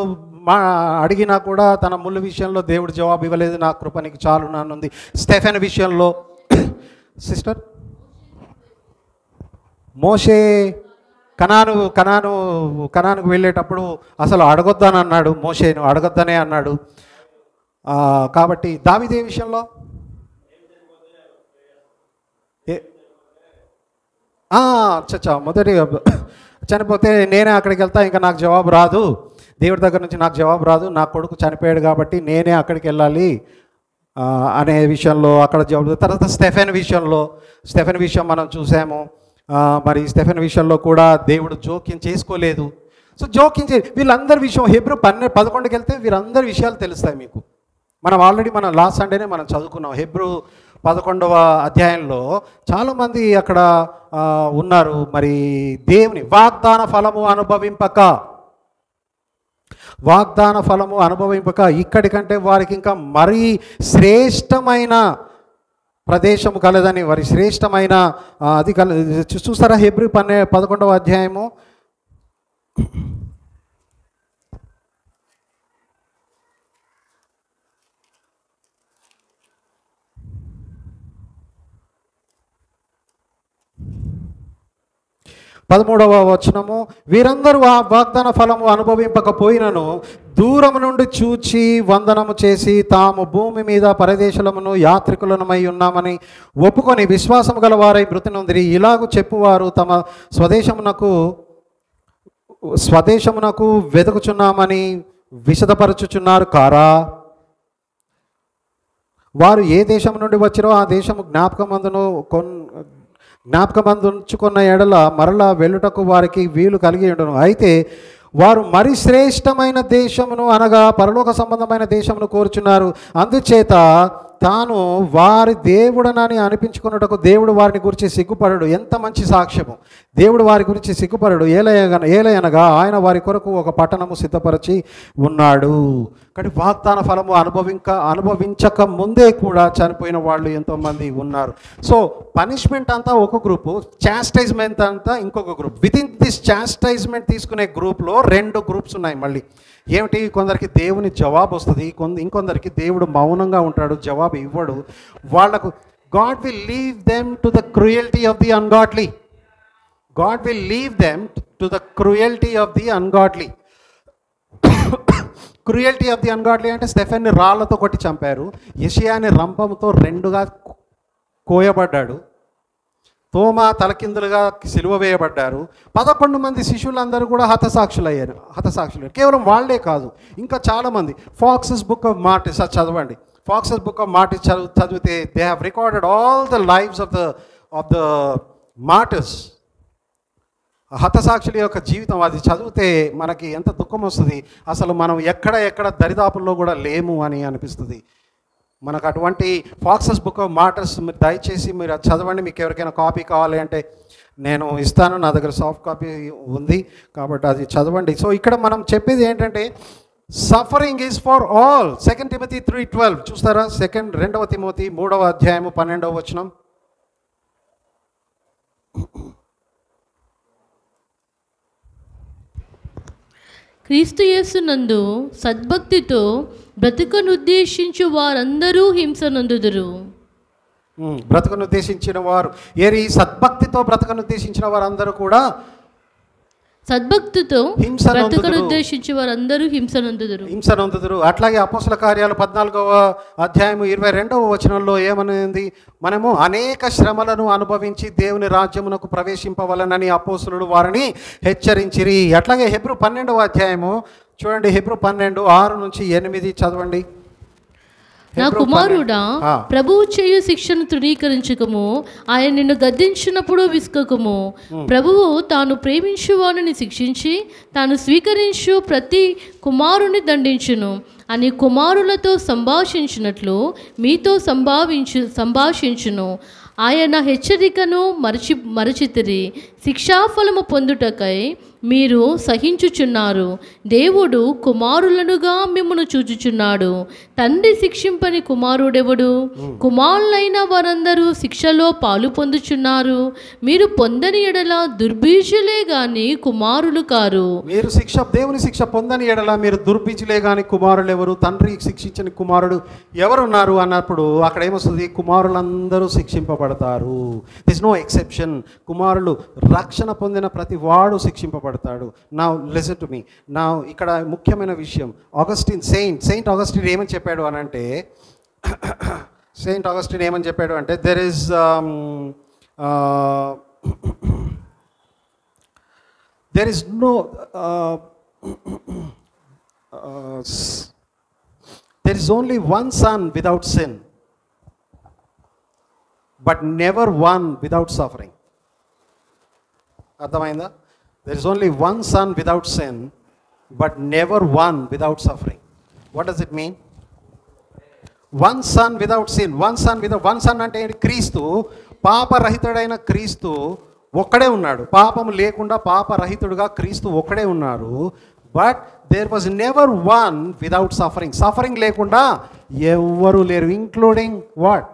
అడిగినా కూడా తన ముళ్ళు విషయంలో దేవుడు జవాబు ఇవ్వలేదు. నా కృప నీకు చాలు నానుంది. స్టెఫెన్ విషయంలో సిస్టర్ మోషే కనానుకు వెళ్ళేటప్పుడు అసలు అడగొద్దని అన్నాడు, మోషేను అడగొద్దనే అన్నాడు. కాబట్టి దావీదు విషయంలో మొదటి చనిపోతే నేనే అక్కడికి వెళ్తా, ఇంకా నాకు జవాబు రాదు, దేవుడి దగ్గర నుంచి నాకు జవాబు రాదు, నా కొడుకు చనిపోయాడు కాబట్టి నేనే అక్కడికి వెళ్ళాలి అనే విషయంలో అక్కడ జవాబు. తర్వాత స్టెఫెన్ విషయం మనం చూసాము. మరి స్టెఫెన్ విషయంలో కూడా దేవుడు జోక్యం చేసుకోలేదు. సో వీళ్ళందరి విషయం హెబ్రీ 11కి వెళ్తే వీరందరి విషయాలు తెలుస్తాయి మీకు. మనం లాస్ట్ సండేనే మనం చదువుకున్నాం. హెబ్రీ 11వ అధ్యాయంలో చాలామంది అక్కడ ఉన్నారు. మరి దేవుని వాగ్దాన ఫలము అనుభవింపక ఇక్కడికంటే వారికి ఇంకా మరీ శ్రేష్టమైన ప్రదేశము కలదని, వారి శ్రేష్టమైన అది చూస్తారా? హెబ్రీ 11వ అధ్యాయము 13వ వచనము, వీరందరూ ఆ వాగ్దాన ఫలము అనుభవింపకపోయినను దూరము నుండి చూచి వందనము చేసి తాము భూమి మీద పరదేశులమును యాత్రికులనమై ఉన్నామని ఒప్పుకొని విశ్వాసము గలవారై మృతి నొందిరి. ఇలాగూ చెప్పువారు తమ స్వదేశమునకు వెతుకుచున్నామని విశదపరచుచున్నారు కారా? వారు ఏ దేశం నుండి వచ్చిరో ఆ దేశము జ్ఞాపకమందుంచుకున్న ఎడల మరలా వెళ్ళుటకు వారికి వీలు కలిగి ఉండును. అయితే వారు మరి శ్రేష్టమైన దేశమును అనగా పరలోక సంబంధమైన దేశమును కోరుచున్నారు. అందుచేత తాను వారి దేవుడనని అనిపించుకున్నటకు దేవుడు వారిని గురించి సిగ్గుపడడు. ఎంత మంచి సాక్ష్యము! దేవుడు వారి గురించి సిగ్గుపడడు. ఏలయనగా ఆయన వారి కొరకు ఒక పట్టణము సిద్ధపరిచి ఉన్నాడు. కానీ వాగ్దాన ఫలము అనుభవించక ముందే కూడా చనిపోయిన వాళ్ళు ఎంతోమంది ఉన్నారు. సో పనిష్మెంట్ అంతా ఒక గ్రూపు, చాస్టైజ్మెంట్ అంతా ఇంకొక గ్రూప్. వితిన్ దిస్ చాస్టైజ్మెంట్ తీసుకునే గ్రూప్లో 2 గ్రూప్స్ ఉన్నాయి. మళ్ళీ ఏమిటి? కొందరికి దేవుని జవాబు వస్తుంది, ఇంకొందరికి దేవుడు మౌనంగా ఉంటాడు, జవాబు ఇవ్వడు. వాళ్లకు God will leave them to the cruelty of the ungodly. God will leave them to the cruelty of the ungodly. Cruelty of the ungodly అంటే స్టెఫెన్ని రాళ్లతో కొట్టి చంపారు, యెషయాని రంపంతో రెండుగా కోయబడ్డాడు, తోమా తలకిందులుగా సిలువ వేయబడ్డారు. 11 మంది శిష్యులందరూ కూడా హతసాక్షులయ్యారు. కేవలం వాళ్ళే కాదు, ఇంకా చాలామంది. ఫాక్సెస్ బుక్ ఆఫ్ మార్టిస్ చదవండి. ఫాక్సెస్ బుక్ ఆఫ్ మార్టిస్ చదివితే they have recorded all the lives of the martyrs. హతసాక్షుల యొక్క జీవితం అది చదివితే మనకి ఎంత దుఃఖం వస్తుంది. అసలు మనం ఎక్కడ దరిదాపుల్లో కూడా లేము అని అనిపిస్తుంది మనకు. అటువంటి ఫాక్సెస్ బుక్ ఆఫ్ మార్టర్స్ మీరు దయచేసి మీరు అది చదవండి. మీకు ఎవరికైనా కాపీ కావాలి అంటే నేను ఇస్తాను, నా దగ్గర సాఫ్ట్ కాపీ ఉంది కాబట్టి అది చదవండి. సో ఇక్కడ మనం చెప్పేది ఏంటంటే suffering is for all. 2 Timothy 3:12 చూస్తారా? 2 తిమోతి 3వ అధ్యాయము 12వ వచనం. క్రీస్తు యేసునందు సద్భక్తితో బ్రతుకనుద్దేశించు వారందరూ హింసనందుదురు. బ్రతుకనుద్దేశించిన వారు సద్భక్తితో బ్రతుకనుద్దేశించిన వారందరూ కూడా సద్భక్తితో బ్రతుకనుద్దేశించి వారందరూ హింసనందుదురు. అట్లాగే అపోస్తల కార్యాలు 14వ అధ్యాయము 22వ వచనంలో ఏమనేది? మనము అనేక శ్రమలను అనుభవించి దేవుని రాజ్యమునకు ప్రవేశింపవలనని అపోస్తలుడు వారిని హెచ్చరించిరి. అట్లాగే హెబ్రీ 12వ అధ్యాయము చూడండి, హెబ్రీ 12:6-8 చదవండి. నా కుమారుడా, ప్రభువు చేయు శిక్షను తృణీకరించకము, ఆయన నిన్ను గద్దించినప్పుడు విసుకకము. ప్రభువు తాను ప్రేమించు వారిని శిక్షించి తాను స్వీకరించు ప్రతి కుమారుని దండించును అని కుమారులతో సంభాషించినట్లు మీతో సంభాషించును. ఆయన హెచ్చరికను మరచితిరి. శిక్షాఫలము పొందుటకై మీరు సహించుచున్నారు. దేవుడు కుమారులనుగా మిమ్మును చూచుచున్నాడు. తండ్రి శిక్షింపని కుమారుడెవడు? కుమారులైన వారందరూ శిక్షలో పాలు పొందుచున్నారు. మీరు పొందని ఎడల దుర్బీజులే గాని కుమారులు కారు. మీరు దేవుని శిక్ష పొందని ఎడల మీరు దుర్బీజులే గాని కుమారులు ఎవరు? తండ్రి శిక్షించని కుమారుడు ఎవరున్నారు అన్నప్పుడు అక్కడ ఏమొస్తుంది? కుమారులందరూ శిక్షింపబడతారు. This no exception. కుమారులు రక్షణ పొందిన ప్రతి వాడు శిక్షింపబడతాడు. నా లిసన్ టు మీ. నా ఇక్కడ ముఖ్యమైన విషయం, సెయింట్ ఆగస్టిన్ ఏమని చెప్పాడు అని అంటే, there is only one son without sin but never one without suffering. అర్థమైందా? There is only one son without sin, but never one without suffering. What does it mean? One son without sin. One son అంటే క్రీస్తు, పాపరహితుడైన క్రీస్తు ఒక్కడే ఉన్నాడు. పాపము లేకుండా పాపరహితుడుగా క్రీస్తు ఒక్కడే ఉన్నారు. But there was never one without suffering. Suffering లేకుండా ఎవ్వరూ లేరు. Including what?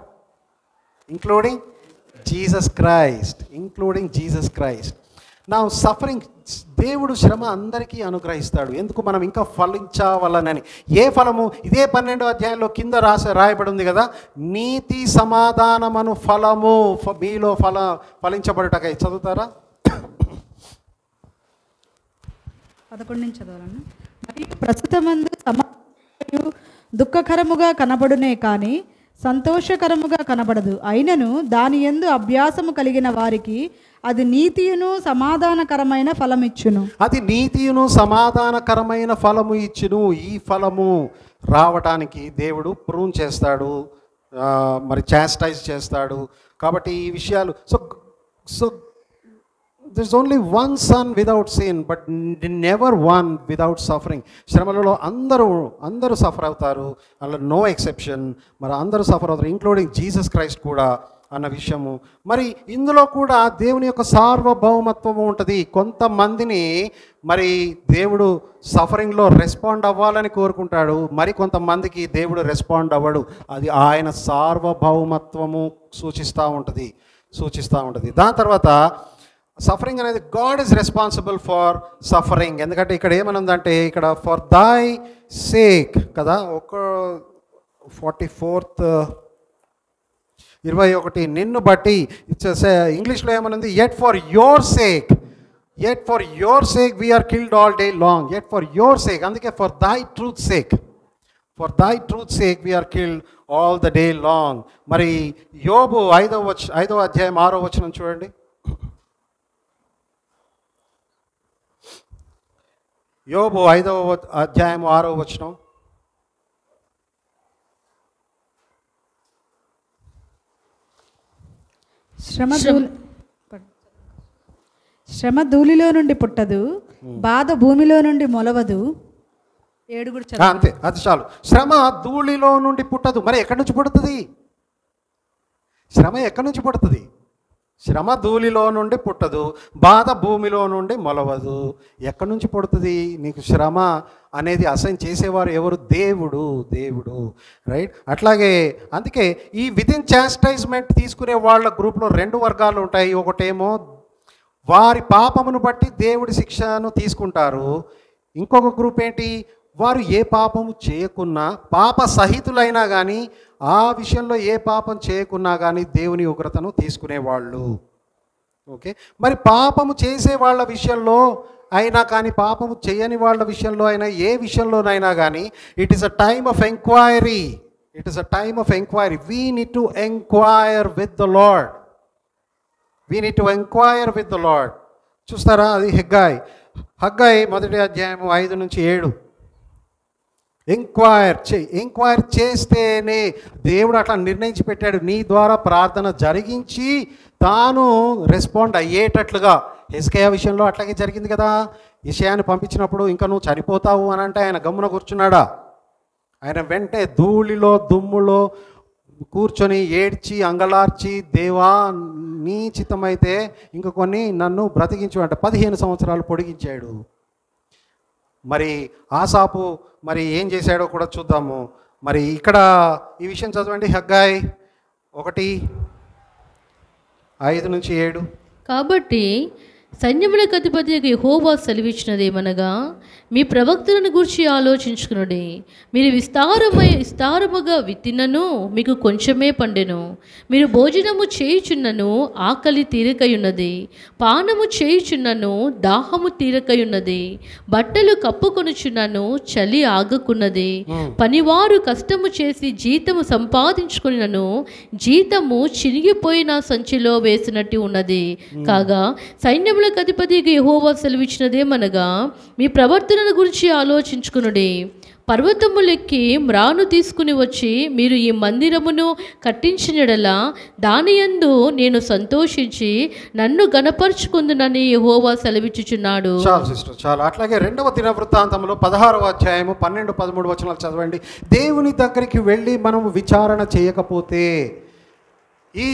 Including Jesus Christ. నా సఫరింగ్, దేవుడు శ్రమ అందరికీ అనుగ్రహిస్తాడు. ఎందుకు? మనం ఇంకా ఫలించవలనని. ఏ ఫలము? ఇదే 12వ అధ్యాయంలో కింద రాయబడి ఉంది కదా, నీతి సమాధానమను ఫలము మీలో ఫలించబడుటకై. చదువుతారా? 11 నుంచి చదవాలన్నా. మరియు ప్రస్తుతమందు సమాధానము దుఃఖకరముగా కనబడునే కానీ సంతోషకరముగా కనబడదు. అయినను దాని యందు అభ్యాసము కలిగిన వారికి అది నీతియును సమాధానకరమైన ఫలమిచ్చును. ఈ ఫలము రావటానికి దేవుడు ప్రూన్ చేస్తాడు, మరి చాస్టైజ్ చేస్తాడు. కాబట్టి ఈ విషయాలు so there is only one son without sin but never one without suffering. శ్రమలలో అందరూ సఫర్ అవుతారు, అలా నో ఎక్సెప్షన్. మరి అందరూ సఫర్ అవుతారు, ఇంక్లూడింగ్ జీసస్ క్రైస్ట్ కూడా అన్న విషయము. మరి ఇందులో కూడా దేవుని యొక్క సార్వభౌమత్వము ఉంటుంది. కొంతమందిని మరి దేవుడు సఫరింగ్లో రెస్పాండ్ అవ్వాలని కోరుకుంటాడు, మరి కొంతమందికి దేవుడు రెస్పాండ్ అవ్వడు. అది ఆయన సార్వభౌమత్వము సూచిస్తూ ఉంటుంది. దాని తర్వాత సఫరింగ్ అనేది God is responsible for suffering. ఎందుకంటే ఇక్కడ ఏమనుందంటే, ఇక్కడ ఫర్ దై సేక్ కదా, 44th 21 నిన్ను బట్టి. ఇంగ్లీష్లో ఏమనుంది? yet for your sake we are killed all day long. yet for your sake, అందుకే for thy truth's sake, for thy truth's sake we are killed all the day long. మరి యోబు 5వ అధ్యాయం 6వ వచనం చూడండి. యోబు 5వ అధ్యాయం 6వ వచనం. శ్రమ ధూళిలో నుండి పుట్టదు, బాధ భూమిలో నుండి మొలవదు. 7 కూడా చదువు. అంతే, అది చాలు. శ్రమ ధూళిలో నుండి పుట్టదు. మరి ఎక్కడి నుంచి పుడుతుంది? శ్రమ ఎక్కడి నుంచి పుడుతుంది? శ్రమ ధూళిలో నుండి పుట్టదు, బాధ భూమిలో నుండి మొలవదు. ఎక్కడి నుంచి పుడుతుంది? నీకు శ్రమ అనేది అసైన్ చేసేవారు ఎవరు? దేవుడు. రైట్. అట్లాగే అందుకే ఈ వితిన్ చాస్టైజ్మెంట్ తీసుకునే వాళ్ళ గ్రూప్లో 2 వర్గాలు ఉంటాయి. ఒకటేమో వారి పాపమును బట్టి దేవుడి శిక్షను తీసుకుంటారు. ఇంకొక గ్రూప్ ఏంటి? వారు ఏ పాపము చేయకున్నా, పాప సహితులైనా కానీ, ఆ విషయంలో ఏ పాపం చేయకున్నా కానీ దేవుని ఉగ్రతను తీసుకునేవాళ్ళు. ఓకే. మరి పాపము చేసే వాళ్ళ విషయంలో అయినా కానీ, పాపము చేయని వాళ్ళ విషయంలో అయినా, ఏ విషయంలోనైనా కానీ, it is a time of enquiry. We need to enquire with the lord. చూస్తారా? అది హగ్గాయి 1వ అధ్యాయం 5 నుంచి 7. ఎంక్వైర్ చేస్తేనే దేవుడు అట్లా నిర్ణయించి పెట్టాడు. నీ ద్వారా ప్రార్థన జరిగించి తాను రెస్పాండ్ అయ్యేటట్లుగా. హెజ్కియా విషయంలో అట్లాగే జరిగింది కదా. యెషయాను పంపించినప్పుడు ఇంకా నువ్వు చనిపోతావు అని అంటే ఆయన గమ్మున కూర్చున్నాడా? ఆయన వెంటనే ధూళిలో దుమ్ములో కూర్చొని ఏడ్చి అంగలార్చి, దేవా నీ చిత్తమైతే ఇంక కొన్ని నన్ను బ్రతికించు అంటే 15 సంవత్సరాలు పొడిగించాడు. మరి ఆసాపు మరి ఏం చేశాడో కూడా చూద్దాము. మరి ఇక్కడ ఈ విషయం చదవండి. హగ్గాయి 1:5 నుంచి 7. కాబట్టి సైన్యములకు అధిపతి యెహోవా సెలవిచ్చినదేమనగా, మీ ప్రవక్తలను గూర్చి ఆలోచించుకునుడి. మీరు విస్తారముగా విత్తినను మీకు కొంచెమే పండెను. మీరు భోజనము చేయుచున్నను ఆకలి తీరకయున్నది, పానము చేయుచున్నను దాహము తీరకయున్నది, బట్టలు కప్పుకొనుచున్నను చలి ఆగకున్నది. పనివారు కష్టము చేసి జీతము సంపాదించుకున్నను జీతము చినిగిపోయిన సంచిలో వేసినట్టు ఉన్నది. కాగా సైన్యములకు అధిపతికి యెహోవా సెలవిచ్చినదేమనగా, మీ ప్రవర్తనల గురించి ఆలోచించుకునుడి. పర్వతములెక్కి మ్రాను తీసుకుని వచ్చి మీరు ఈ మందిరమును కట్టించినడలా దానియందు నేను సంతోషించి నన్ను గణపరుచుకుందునని యెహోవా సెలవిచ్చుచున్నాడు. చాలు సిస్టర్, చాలు. అట్లాగే 2వ దినవృత్తాంతంలో 16వ అధ్యాయము 12-13 వచనాలు చదవండి. దేవుని దగ్గరికి వెళ్ళి మనము విచారణ చేయకపోతే, ఈ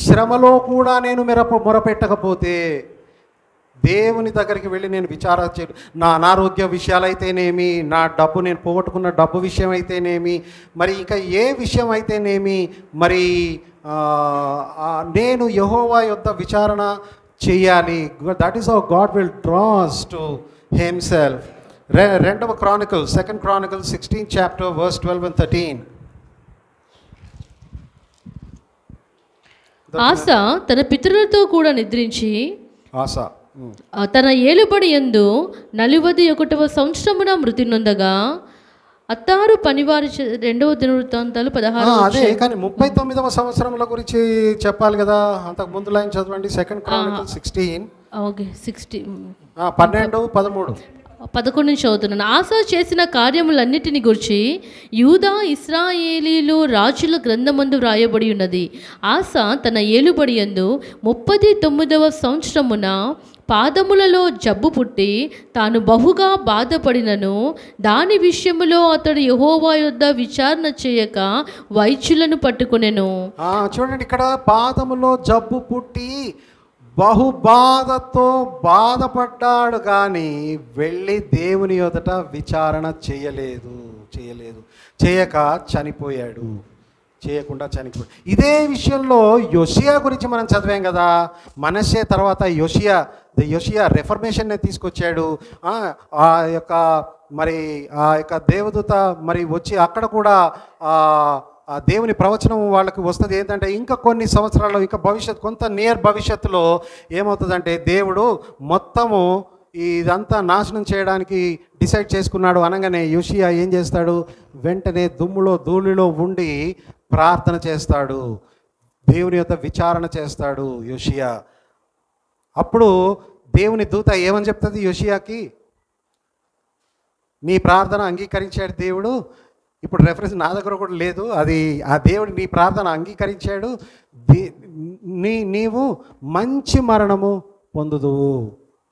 శ్రమలో కూడా నేను మొరపెట్టకపోతే, దేవుని దగ్గరికి వెళ్ళి నేను విచారణ నా అనారోగ్య విషయాలైతేనేమి, నా డబ్బు నేను పోగొట్టుకున్న డబ్బు విషయం అయితేనేమి, మరి ఇంకా ఏ విషయం అయితేనేమి, మరి నేను యెహోవా యొద్ద విచారణ చేయాలి. That is how God will draws to himself. 2వ Chronicles 2nd Chronicles 16th chapter verse 12 and 13. ఆస తన పితరులతో కూడా నిద్రించి ఆస తన ఏలుబడి యందు 41వ సంవత్సరమున మృతి నొందగా అత్తారు పనివారి 2వ దినవృత్తాంతాలు 16. అదే కానీ 39వ సంవత్సరముల గురించి చెప్పాలి కదా. అంతకు ముందు లైన్ చదవండి. 2nd Chronicles 16. ఓకే 16 12-13 నుంచి చదువుతున్నాను. ఆసా చేసిన కార్యములన్నిటిని గురించి యూదా ఇశ్రాయేలీలు రాజుల గ్రంథమందు వ్రాయబడి ఉన్నది. ఆసా తన ఏలుబడి యందు 39వ సంవత్సరమున పాదములలో జబ్బు పుట్టి తాను బహుగా బాధపడినను దాని విషయములో అతడు యెహోవా యొద్ద విచారణ చేయక వైద్యులను పట్టుకొనెను. చూడండి, ఇక్కడ పాదములో జబ్బు పుట్టి బహుబాధతో బాధపడ్డాడు, కానీ వెళ్ళి దేవుని యొదట విచారణ చేయక చనిపోయాడు. ఇదే విషయంలో యోషియా గురించి మనం చదివాం కదా. మనష్షే తర్వాత యోషియా రెఫర్మేషన్ని తీసుకొచ్చాడు. ఆ యొక్క దేవదూత మరి వచ్చి అక్కడ కూడా ఆ దేవుని ప్రవచనం వాళ్ళకి వస్తుంది ఏంటంటే ఇంకా కొన్ని సంవత్సరాల్లో ఇంకా కొంత నియర్ భవిష్యత్తులో ఏమవుతుందంటే దేవుడు మొత్తము ఇదంతా నాశనం చేయడానికి డిసైడ్ చేసుకున్నాడు అనగానే యోషియా ఏం చేస్తాడు, వెంటనే దుమ్ములో ధూళిలో ఉండి ప్రార్థన చేస్తాడు, దేవుని యొక్క విచారణ చేస్తాడు యోషియా. అప్పుడు దేవుని దూత ఏమని చెప్తుంది యోషియాకి, నీ ప్రార్థన అంగీకరించాడు దేవుడు. ఇప్పుడు రెఫరెన్స్ నా దగ్గర కూడా లేదు, అది ఆ దేవుడు నీ ప్రార్థన అంగీకరించాడు, నీవు మంచి మరణము పొందుదువు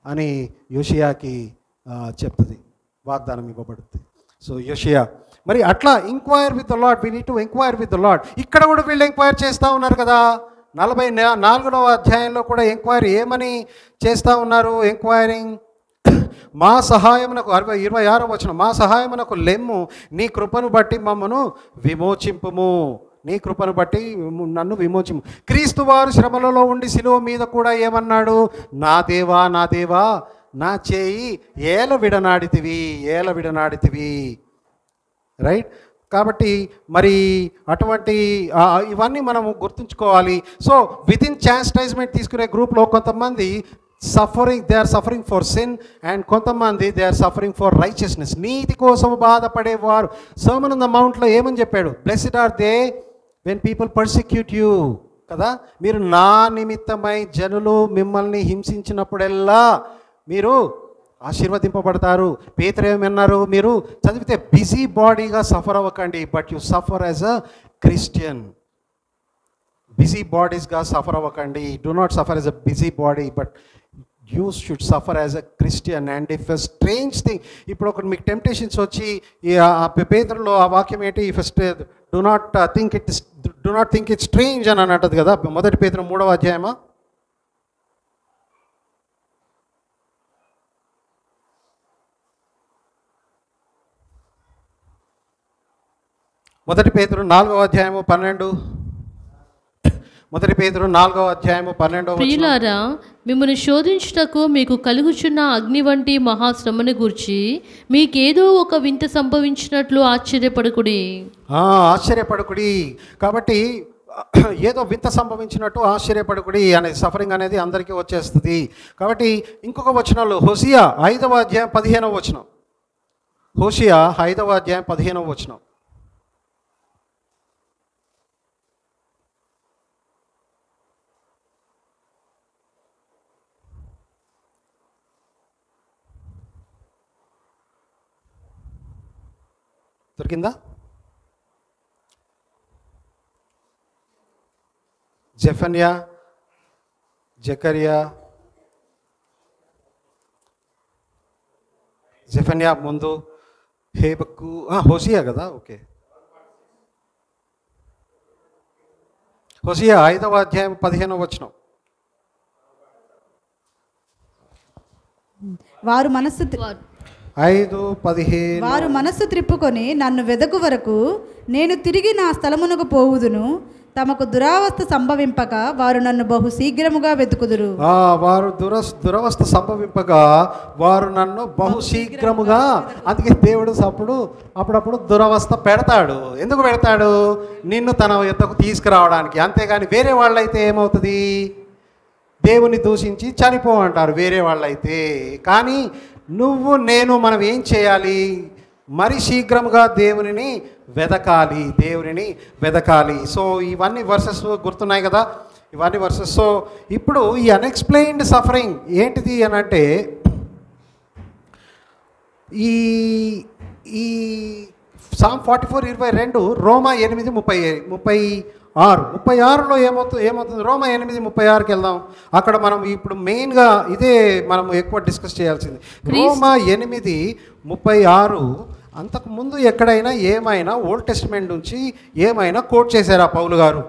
అని యోషియాకి చెప్తుంది, వాగ్దానం ఇవ్వబడుతుంది. సో యోషియా మరి అట్లా enquire with the lord, we need to enquire with the lord. ఇక్కడ కూడా వీళ్ళు ఎంక్వైర్ చేస్తూ ఉన్నారు కదా, 44వ అధ్యాయంలో కూడా ఎంక్వైరీ ఏమని చేస్తూ ఉన్నారు, ఎంక్వైరింగ్ మా సహాయమునకు 26వ వచనం, మా సహాయమునకు లెమ్ము, నీ కృపను బట్టి మమ్మను విమోచింపుము, నీ కృపను బట్టి నన్ను విమోచింపు. క్రీస్తు వారు శ్రమలలో ఉండి శిలువ మీద కూడా ఏమన్నాడు, నా దేవా నా దేవా నా చేయి ఏల విడనాడితివి. రైట్. కాబట్టి మరి అటువంటి ఇవన్నీ మనము గుర్తుంచుకోవాలి. సో వితిన్ చాస్టైజ్మెంట్ తీసుకునే గ్రూప్లో కొంతమంది they are suffering for sin and కొంతమంది they are suffering for righteousness. నీతి కోసం బాధపడేవారు. సర్మన్ ఆన్ ద మౌంట్లో ఏమని చెప్పాడు, blessed are they when people persecute you కదా, మీరు నా నిమిత్తమై జనులు మిమ్మల్ని హింసించినప్పుడెల్లా మీరు ఆశీర్వదింపబడతారు. పేతురు ఏమన్నారు, మీరు చదివితే బిజీ బాడీగా సఫర్ అవ్వకండి, but you suffer as a Christian. Busy బాడీస్గా సఫర్ అవ్వకండి, do not suffer as a busybody, but you should suffer as a Christian. And if a strange thing, ఇప్పుడు ఒకటి మీకు టెంప్టేషన్స్ వచ్చి పేతురులో ఆ వాక్యం ఏంటి, if do not think it strange అని అంటది కదా, 1 పేతురు 3వ అధ్యాయమా, మొదటి పేతురు 4వ అధ్యాయము 12. 1 పేతురు 4వ అధ్యాయము 12. ప్రియులారా, మిమ్మల్ని శోధించుటకు మీకు కలుగుచున్న అగ్ని వంటి మహాశ్రమను గూర్చి మీకేదో ఒక వింత సంభవించినట్లు ఆశ్చర్యపడకుడి. కాబట్టి ఏదో వింత సంభవించినట్టు ఆశ్చర్యపడకుడి అనే సఫరింగ్ అనేది అందరికీ వచ్చేస్తుంది. కాబట్టి ఇంకొక వచనాలు, హోషియా 5వ అధ్యాయం 15వ వచనం, హోషియా 5వ అధ్యాయం 15వ వచనం. దొరికిందా? జెఫన్యా, జకరియా, జెఫన్యా ముందు హేబక్కు, హోషియా కదా, ఓకే. హోషియా 5వ అధ్యాయం 15వ వచనం. వారు మనస్సు 5:15 వారు మనస్సు త్రిప్పుకొని నన్ను వెదకు వరకు నేను తిరిగి నా స్థలమునకు పోవుదును, తమకు దురావస్థ సంభవింపక వారు నన్ను బహు శీఘ్రముగా వెతుకుదురు. వారు దురవస్థ సంభవింపగా వారు నన్ను బహు శీఘ్రముగా. అందుకే దేవుడు అప్పుడప్పుడు దురవస్థ పెడతాడు. ఎందుకు పెడతాడు? నిన్ను తన యొద్దకు తీసుకురావడానికి. అంతేగాని వేరే వాళ్ళైతే ఏమవుతుంది, దేవుని దూషించి చనిపోమంటారు వేరే వాళ్ళైతే. కానీ నువ్వు నేను మనం ఏం చేయాలి, మరి శీఘ్రముగా దేవునిని వెదకాలి. సో ఇవన్నీ వర్సెస్ గుర్తున్నాయి కదా, ఇవన్నీ వర్సెస్. సో ఇప్పుడు ఈ అన్ఎక్స్ప్లెయిన్డ్ సఫరింగ్ ఏంటిది అని అంటే, ఈ సామ్ 44:22, రోమా 8:36 ఏమవుతుంది రోమా 8:36కి వెళ్దాం. అక్కడ మనం ఇప్పుడు మెయిన్గా ఇదే మనం ఎక్కువ డిస్కస్ చేయాల్సింది. రోమా 8:36 అంతకుముందు ఎక్కడైనా ఏమైనా ఓల్డ్ టెస్టిమెంట్ నుంచి ఏమైనా కోట్ చేశారా పౌలు గారు?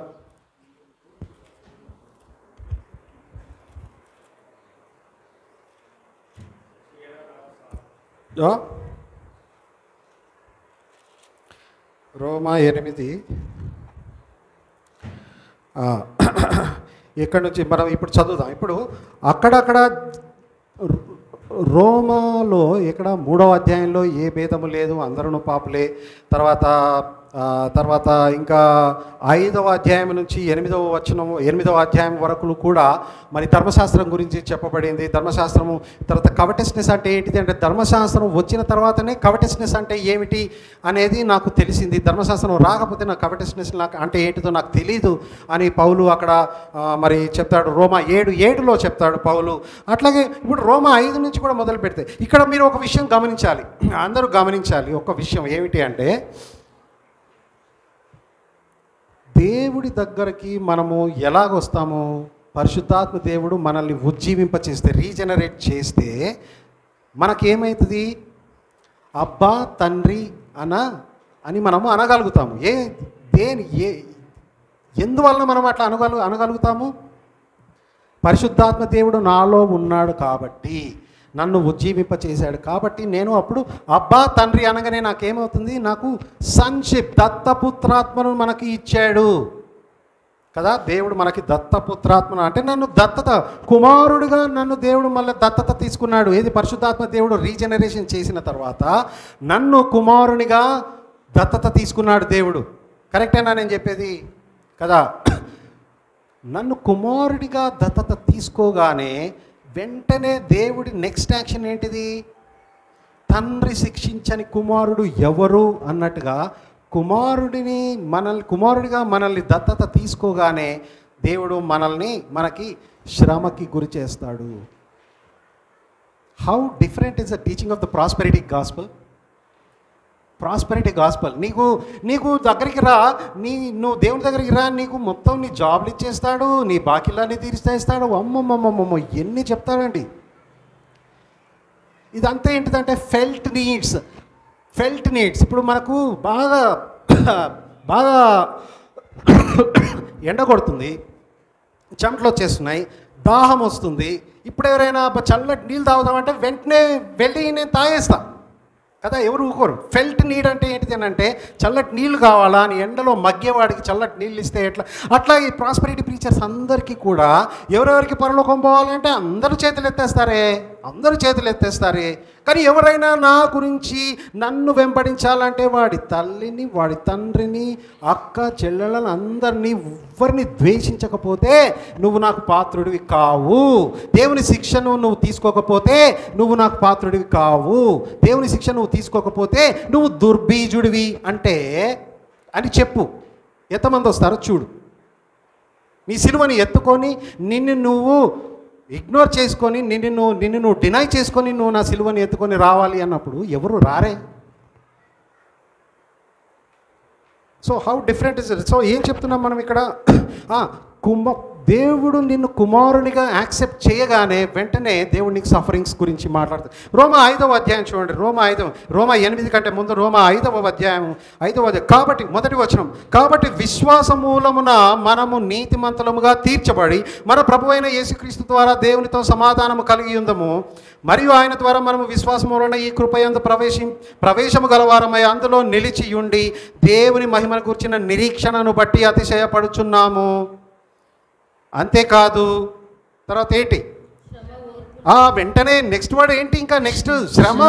రోమా 8 ఇక్కడ నుంచి మనం ఇప్పుడు చదువుదాం. ఇప్పుడు అక్కడక్కడ రోమాలో ఇక్కడ 3వ అధ్యాయంలో ఏ భేదము లేదు, అందరూ పాపులే. తర్వాత తర్వాత ఇంకా 5వ అధ్యాయం నుంచి 8వ అధ్యాయం వరకు కూడా మరి ధర్మశాస్త్రం గురించి చెప్పబడింది. ధర్మశాస్త్రము తర్వాత కవటెస్నెస్ అంటే ఏంటిది అంటే ధర్మశాస్త్రం వచ్చిన తర్వాతనే కవటెస్నెస్ అంటే ఏమిటి అనేది నాకు తెలిసింది. ధర్మశాస్త్రం రాకపోతే నాకు కవటెస్నెస్ అంటే ఏంటిదో నాకు తెలీదు అని పౌలు అక్కడ మరి చెప్తాడు. రోమా 7:7లో చెప్తాడు పౌలు. అట్లాగే ఇప్పుడు రోమా 5 నుంచి కూడా మొదలు పెడితే ఇక్కడ మీరు ఒక విషయం గమనించాలి, అందరూ గమనించాలి. ఒక విషయం ఏమిటి అంటే దేవుడి దగ్గరికి మనము ఎలాగొస్తామో, పరిశుద్ధాత్మ దేవుడు మనల్ని ఉజ్జీవింపచేస్తే, రీజనరేట్ చేస్తే మనకేమవుతుంది? అబ్బా తండ్రి అని మనము అనగలుగుతాము. ఎందువలన మనం అట్లా అనగలుగుతాము? పరిశుద్ధాత్మ దేవుడు నాలో ఉన్నాడు కాబట్టి, నన్ను ఉజ్జీవింపచేశాడు కాబట్టి నేను అప్పుడు అబ్బా తండ్రి అనగానే నాకేమవుతుంది? నాకు సన్షిప్, దత్తపుత్రాత్మను మనకి ఇచ్చాడు కదా దేవుడు. మనకి దత్తపుత్రాత్మను అంటే నన్ను దత్తత కుమారుడిగా నన్ను దేవుడు మళ్ళీ దత్తత తీసుకున్నాడు. ఏది? పరిశుద్ధాత్మ దేవుడు రీజనరేషన్ చేసిన తర్వాత నన్ను కుమారునిగా దత్తత తీసుకున్నాడు దేవుడు. కరెక్టేనా నేను చెప్పేది కదా? నన్ను కుమారుడిగా దత్తత తీసుకోగానే వెంటనే దేవుడి నెక్స్ట్ యాక్షన్ ఏంటిది? తండ్రి శిక్షించని కుమారుడు ఎవరు అన్నట్టుగా కుమారుడిగా మనల్ని దత్తత తీసుకోగానే దేవుడు మనకి శ్రమకి గురి చేస్తాడు. How different is the teaching of the prosperity gospel. Prosperity gospel నీకు దగ్గరికి రా, నువ్వు దేవుని దగ్గరికి రా, నీకు మొత్తం నీ జాబ్లు ఇచ్చేస్తాడు, నీ బాకీలన్నీ తీర్చేస్తాడు. అమ్మమ్మమ్మమ్మమ్మ ఎన్ని చెప్తాడండి. ఇదంతా ఏంటిదంటే ఫెల్ట్ నీడ్స్. ఇప్పుడు మనకు బాగా ఎండ కొడుతుంది, చెమటలు వచ్చేస్తున్నాయి, దాహం వస్తుంది. ఇప్పుడు ఎవరైనా చల్లటి నీళ్ళు తాగుదామంటే వెంటనే వెళ్ళి నేను తాగేస్తా కదా, ఎవరు ఊరుకోరు. ఫెల్ట్ నీడ్ అంటే ఏంటిది అని అంటే చల్లటి నీళ్ళు కావాలా అని ఎండలో మగ్గేవాడికి చల్లటి నీళ్ళు ఇస్తే ఎట్లా, అట్లా ఈ ప్రాస్పెరిటీ ప్రీచర్స్ అందరికీ కూడా ఎవరెవరికి పరలోకం పోవాలంటే అందరూ చేతులు ఎత్తేస్తారే. కానీ ఎవరైనా నా గురించి నన్ను వెంబడించాలంటే వాడి తల్లిని, వాడి తండ్రిని, అక్క చెల్లెళ్ళని అందరినీ ఎవరిని ద్వేషించకపోతే నువ్వు నాకు పాత్రుడివి కావు. దేవుని శిక్షను నువ్వు తీసుకోకపోతే నువ్వు నాకు పాత్రుడివి కావు. దేవుని శిక్ష నువ్వు తీసుకోకపోతే నువ్వు దుర్బీజుడివి అని చెప్పు. ఎంతమంది వస్తారో చూడు. నీ సిలువని ఎత్తుకొని నిన్ను నువ్వు ఇగ్నోర్ చేసుకొని నిన్ను నువ్వు డినై చేసుకొని నువ్వు నా సిలువని ఎత్తుకొని రావాలి అన్నప్పుడు ఎవరు రారే. So how different is it. So ఏం చెప్తున్నాం మనం ఇక్కడ? దేవుడు నిన్ను కుమారునిగా యాక్సెప్ట్ చేయగానే వెంటనే దేవుడు నీకు సఫరింగ్స్ గురించి మాట్లాడుతాడు. రోమా 5వ అధ్యాయం చూడండి. రోమా 8 కంటే ముందు రోమా 5వ అధ్యాయం కాబట్టి మొదటి వచనం, కాబట్టి విశ్వాస మూలమున మనము నీతిమంతులముగా తీర్చబడి మన ప్రభువైన యేసుక్రీస్తు ద్వారా దేవునితో సమాధానము కలిగి ఉందము. మరియు ఆయన ద్వారా మనము విశ్వాసం వలన ఈ కృపయందు ప్రవేశము గలవారమై అందులో నిలిచి ఉండి దేవుని మహిమను గురించిన నిరీక్షణను బట్టి అతిశయపడుచున్నాము. అంతేకాదు, తర్వాత ఏంటి? వెంటనే నెక్స్ట్ వర్డ్ ఏంటి? ఇంకా నెక్స్ట్ శ్రమ,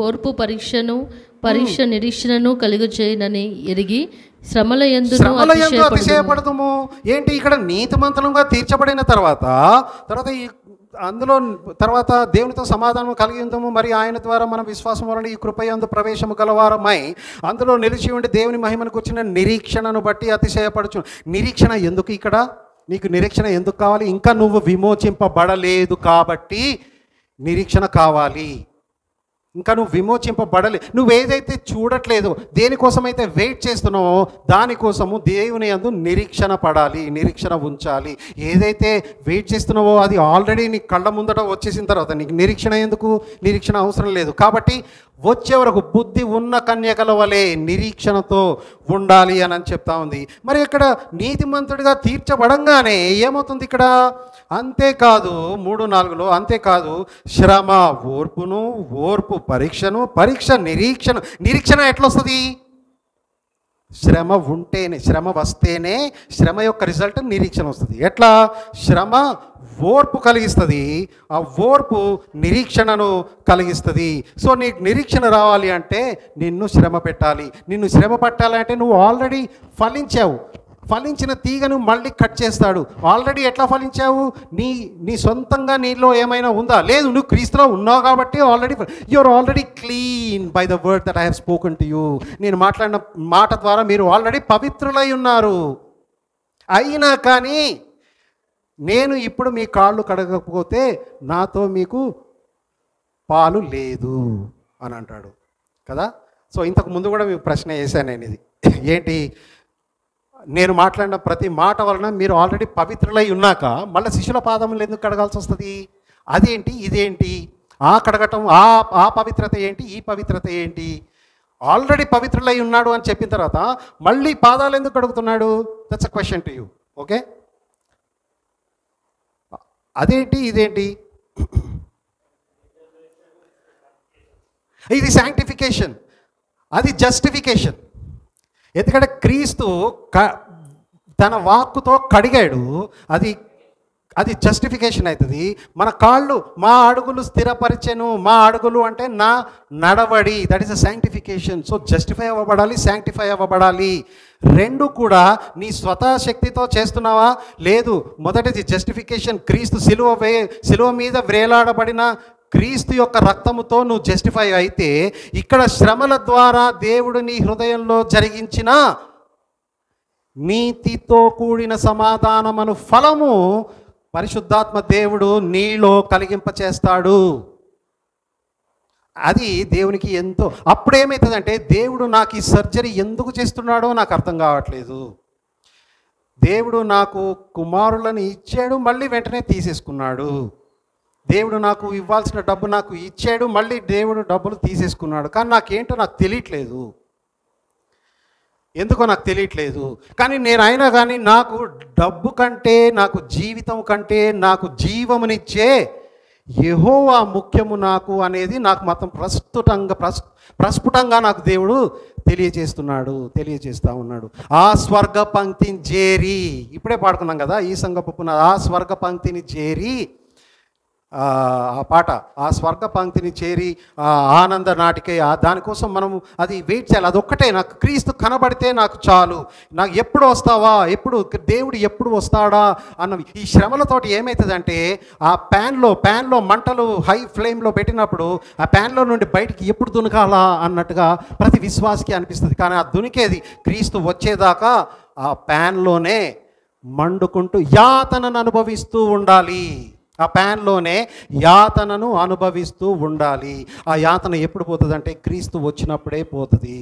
ఓర్పు పరీక్ష నిరీక్షణను కలుగు చేయనని ఎరిగి శ్రమల యందు అతిశయపడతాము. ఏంటి? ఇక్కడ నీతిమంతులుగా తీర్చబడిన తర్వాత తర్వాత దేవునితో సమాధానం కలిగి ఉందాము. మరి ఆయన ద్వారా మన విశ్వాసం వలన ఈ కృపయందు ప్రవేశము గలవారమై అందులో నిలిచి ఉండి దేవుని మహిమను కూర్చున్న నిరీక్షణను బట్టి అతిశయపడుచు. నిరీక్షణ ఎందుకు ఇక్కడ? నీకు నిరీక్షణ ఎందుకు కావాలి? ఇంకా నువ్వు విమోచింపబడలేదు కాబట్టి నిరీక్షణ కావాలి. ఇంకా నువ్వు విమోచింపబడలేదు. నువ్వు ఏదైతే చూడట్లేదో, దేనికోసమైతే వెయిట్ చేస్తున్నావో దానికోసము దేవుని యందు నిరీక్షణ పడాలి, నిరీక్షణ ఉంచాలి. ఏదైతే వెయిట్ చేస్తున్నావో అది ఆల్రెడీ నీ కళ్ళ ముందట వచ్చేసిన తర్వాత నీకు నిరీక్షణ ఎందుకు? నిరీక్షణ అవసరం లేదు. కాబట్టి వచ్చే వరకు బుద్ధి ఉన్న కన్యకల వలె నిరీక్షణతో ఉండాలి అని చెప్తా ఉంది. మరి ఇక్కడ నీతిమంతుడిగా తీర్చబడంగానే ఏమవుతుంది ఇక్కడ? అంతేకాదు 3:4లో అంతేకాదు శ్రమ ఓర్పు పరీక్ష నిరీక్షణ ఎట్లొస్తుంది? శ్రమ ఉంటేనే, శ్రమ వస్తేనే శ్రమ యొక్క రిజల్ట్ నిరీక్షణ వస్తుంది. ఎట్లా? శ్రమ ఓర్పు కలిగిస్తుంది, ఆ ఓర్పు నిరీక్షణను కలిగిస్తుంది. సో నీకు నిరీక్షణ రావాలి అంటే నిన్ను శ్రమ పెట్టాలి. నిన్ను శ్రమ పెట్టాలంటే నువ్వు ఆల్రెడీ ఫలించావు. ఫలించిన తీగను మళ్ళీ కట్ చేస్తాడు. ఆల్రెడీ ఎట్లా ఫలించావు? నీ సొంతంగా నీలో ఏమైనా ఉందా? లేదు, నువ్వు క్రీస్తులో ఉన్నావు కాబట్టి already you are already clean by the word that I have spoken to you. నేను మాట్లాడిన మాట ద్వారా మీరు ఆల్రెడీ పవిత్రులై ఉన్నారు. అయినా కానీ నేను ఇప్పుడు మీ కాళ్ళు కడగకపోతే నాతో మీకు పాలు లేదు అని అంటాడు కదా. సో ఇంతకు ముందు కూడా మీకు ప్రశ్న వేశాను నేను, ఇది ఏంటి? నేను మాట్లాడిన ప్రతి మాట వలన మీరు ఆల్రెడీ పవిత్రులై ఉన్నాక మళ్ళీ శిష్యుల పాదములు ఎందుకు కడగాల్సి వస్తుంది? అదేంటి ఇదేంటి? ఆ కడగటం, ఆ పవిత్రత ఏంటి, ఈ పవిత్రత ఏంటి? ఆల్రెడీ పవిత్రులై ఉన్నాడు అని చెప్పిన తర్వాత మళ్ళీ పాదాలు ఎందుకు కడుగుతున్నాడు? That's a question to you. Okay, అదేంటి ఇదేంటి? ఇది శాంక్టిఫికేషన్, అది జస్టిఫికేషన్. ఎందుకంటే క్రీస్తు తన వాక్కుతో కడిగాడు, అది జస్టిఫికేషన్ అవుతుంది. మన కాళ్ళు, మా అడుగులు స్థిరపరిచెను. మా అడుగులు అంటే నా నడవడి, that is a sanctification. So justify అవ్వబడాలి, శాంక్టిఫై అవ్వబడాలి. రెండు కూడా నీ స్వతः శక్తితో చేస్తున్నావా? లేదు. మొదటిది జస్టిఫికేషన్, క్రీస్తు సిలువ మీద వ్రేలాడబడిన క్రీస్తు యొక్క రక్తముతో నువ్వు జస్టిఫై అయితే, ఇక్కడ శ్రమల ద్వారా దేవుడు నీ హృదయంలో జరిగించిన నీతితో కూడిన సమాధానమను ఫలము పరిశుద్ధాత్మ దేవుడు నీలో కలిగింపచేస్తాడు. అది దేవునికి ఎంతో. అప్పుడేమవుతుందంటే, దేవుడు నాకు ఈ సర్జరీ ఎందుకు చేస్తున్నాడో నాకు అర్థం కావట్లేదు. దేవుడు నాకు కుమారులను ఇచ్చాడు, మళ్ళీ వెంటనే తీసేసుకున్నాడు. దేవుడు నాకు ఇవ్వాల్సిన డబ్బు నాకు ఇచ్చాడు, మళ్ళీ దేవుడు డబ్బులు తీసేసుకున్నాడు. కానీ నాకేంటో నాకు తెలియట్లేదు, ఎందుకో నాకు తెలియట్లేదు. కానీ అయినా కానీ నాకు డబ్బు కంటే, నాకు జీవితం కంటే, నాకు జీవమునిచ్చే యెహోవా ముఖ్యము నాకు అనేది నాకు మాత్రం ప్రస్ఫుటంగా నాకు దేవుడు తెలియజేస్తూ ఉన్నాడు. ఆ స్వర్గ పంక్తిని చేరి, ఇప్పుడే పాడుకున్నాం కదా ఈ సంగపున, ఆ స్వర్గ పంక్తిని చేరి, ఆ పాట, ఆ స్వర్గ పంక్తిని చేరి ఆనంద నాటికే, దానికోసం మనము అది వెయిట్ చేయాలి. అదొక్కటే, నాకు క్రీస్తు కనబడితే నాకు చాలు. నాకు ఎప్పుడు వస్తావా, దేవుడు ఎప్పుడు వస్తాడా అన్నవి. ఈ శ్రమలతోటి ఏమవుతుందంటే, ఆ ప్యాన్లో మంటలు హై ఫ్లేమ్లో పెట్టినప్పుడు ఆ ప్యాన్లో నుండి బయటికి ఎప్పుడు దునకాలా అన్నట్టుగా ప్రతి విశ్వాసికి అనిపిస్తుంది. కానీ ఆ దునికేది క్రీస్తు వచ్చేదాకా ఆ ప్యాన్లోనే మండుకుంటూ యాతనను అనుభవిస్తూ ఉండాలి. ఆ ప్యాన్లోనే యాతనను అనుభవిస్తూ ఉండాలి. ఆ యాతన ఎప్పుడు పోతుంది అంటే క్రీస్తు వచ్చినప్పుడే పోతుంది.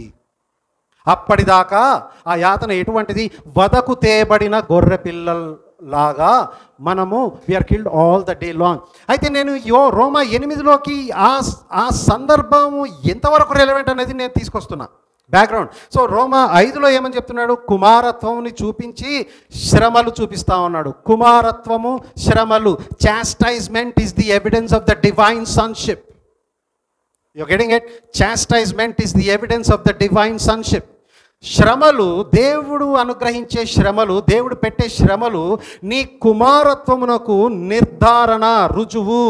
అప్పటిదాకా ఆ యాతన ఎటువంటిది? వదకు తేబడిన గొర్రె పిల్లల్లాగా మనము we are killed all the day long. అయితే నేను రోమా 8లోకి ఆ సందర్భము ఎంతవరకు రెలవెంట్ అనేది నేను తీసుకొస్తున్నా బ్యాక్గ్రౌండ్. సో రోమా 5లో ఏమని చెప్తున్నాడు? కుమారత్వముని చూపించి శ్రమలు చూపిస్తా ఉన్నాడు. కుమారత్వము, శ్రమలు. Chastisement is the evidence of the divine sonship. You getting it? Chastisement is the evidence of the divine sonship. శ్రమలు, దేవుడు అనుగ్రహించే శ్రమలు, దేవుడు పెట్టే శ్రమలు నీ కుమారత్వమునకు నిర్ధారణ, రుజువు.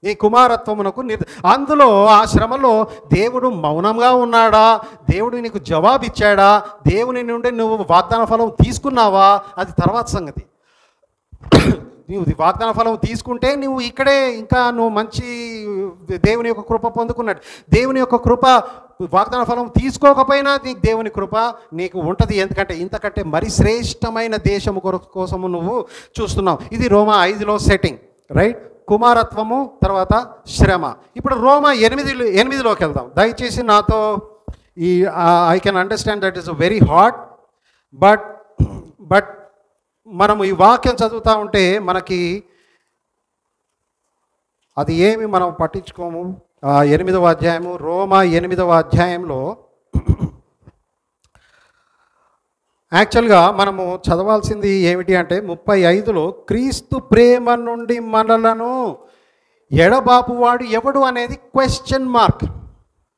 ఈ కుమారత్వమునకు అందులో ఆ శ్రమలో దేవుడు మౌనంగా ఉన్నాడా, దేవుడు నీకు జవాబు ఇచ్చాడా, దేవుని నుండి నువ్వు వాగ్దాన ఫలం తీసుకున్నావా, అది తర్వాత సంగతి. నువ్వు వాగ్దాన ఫలం తీసుకుంటే నువ్వు ఇక్కడే ఇంకా నువ్వు మంచి దేవుని యొక్క కృప పొందుకున్నాడు. దేవుని యొక్క కృప, వాగ్దాన ఫలం తీసుకోకపోయినా నీకు దేవుని కృప నీకు ఉంటుంది. ఎందుకంటే ఇంతకంటే మరి శ్రేష్టమైన దేశము కోసము నువ్వు చూస్తున్నావు. ఇది రోమా 5లో సెట్టింగ్, రైట్? కుమారత్వము, తర్వాత శ్రమ. ఇప్పుడు రోమా 8లోకి వెళ్దాం. దయచేసి నాతో I can understand that is very hot, but మనము ఈ వాక్యం చదువుతూ ఉంటే మనకి అది ఏమి మనం పట్టించుకోము. 8వ అధ్యాయము, రోమా 8వ అధ్యాయంలో యాక్చువల్గా మనము చదవాల్సింది ఏమిటి అంటే 35లో క్రీస్తు ప్రేమ నుండి మనలను ఎడబాపువాడు ఎవడు అనేది question mark.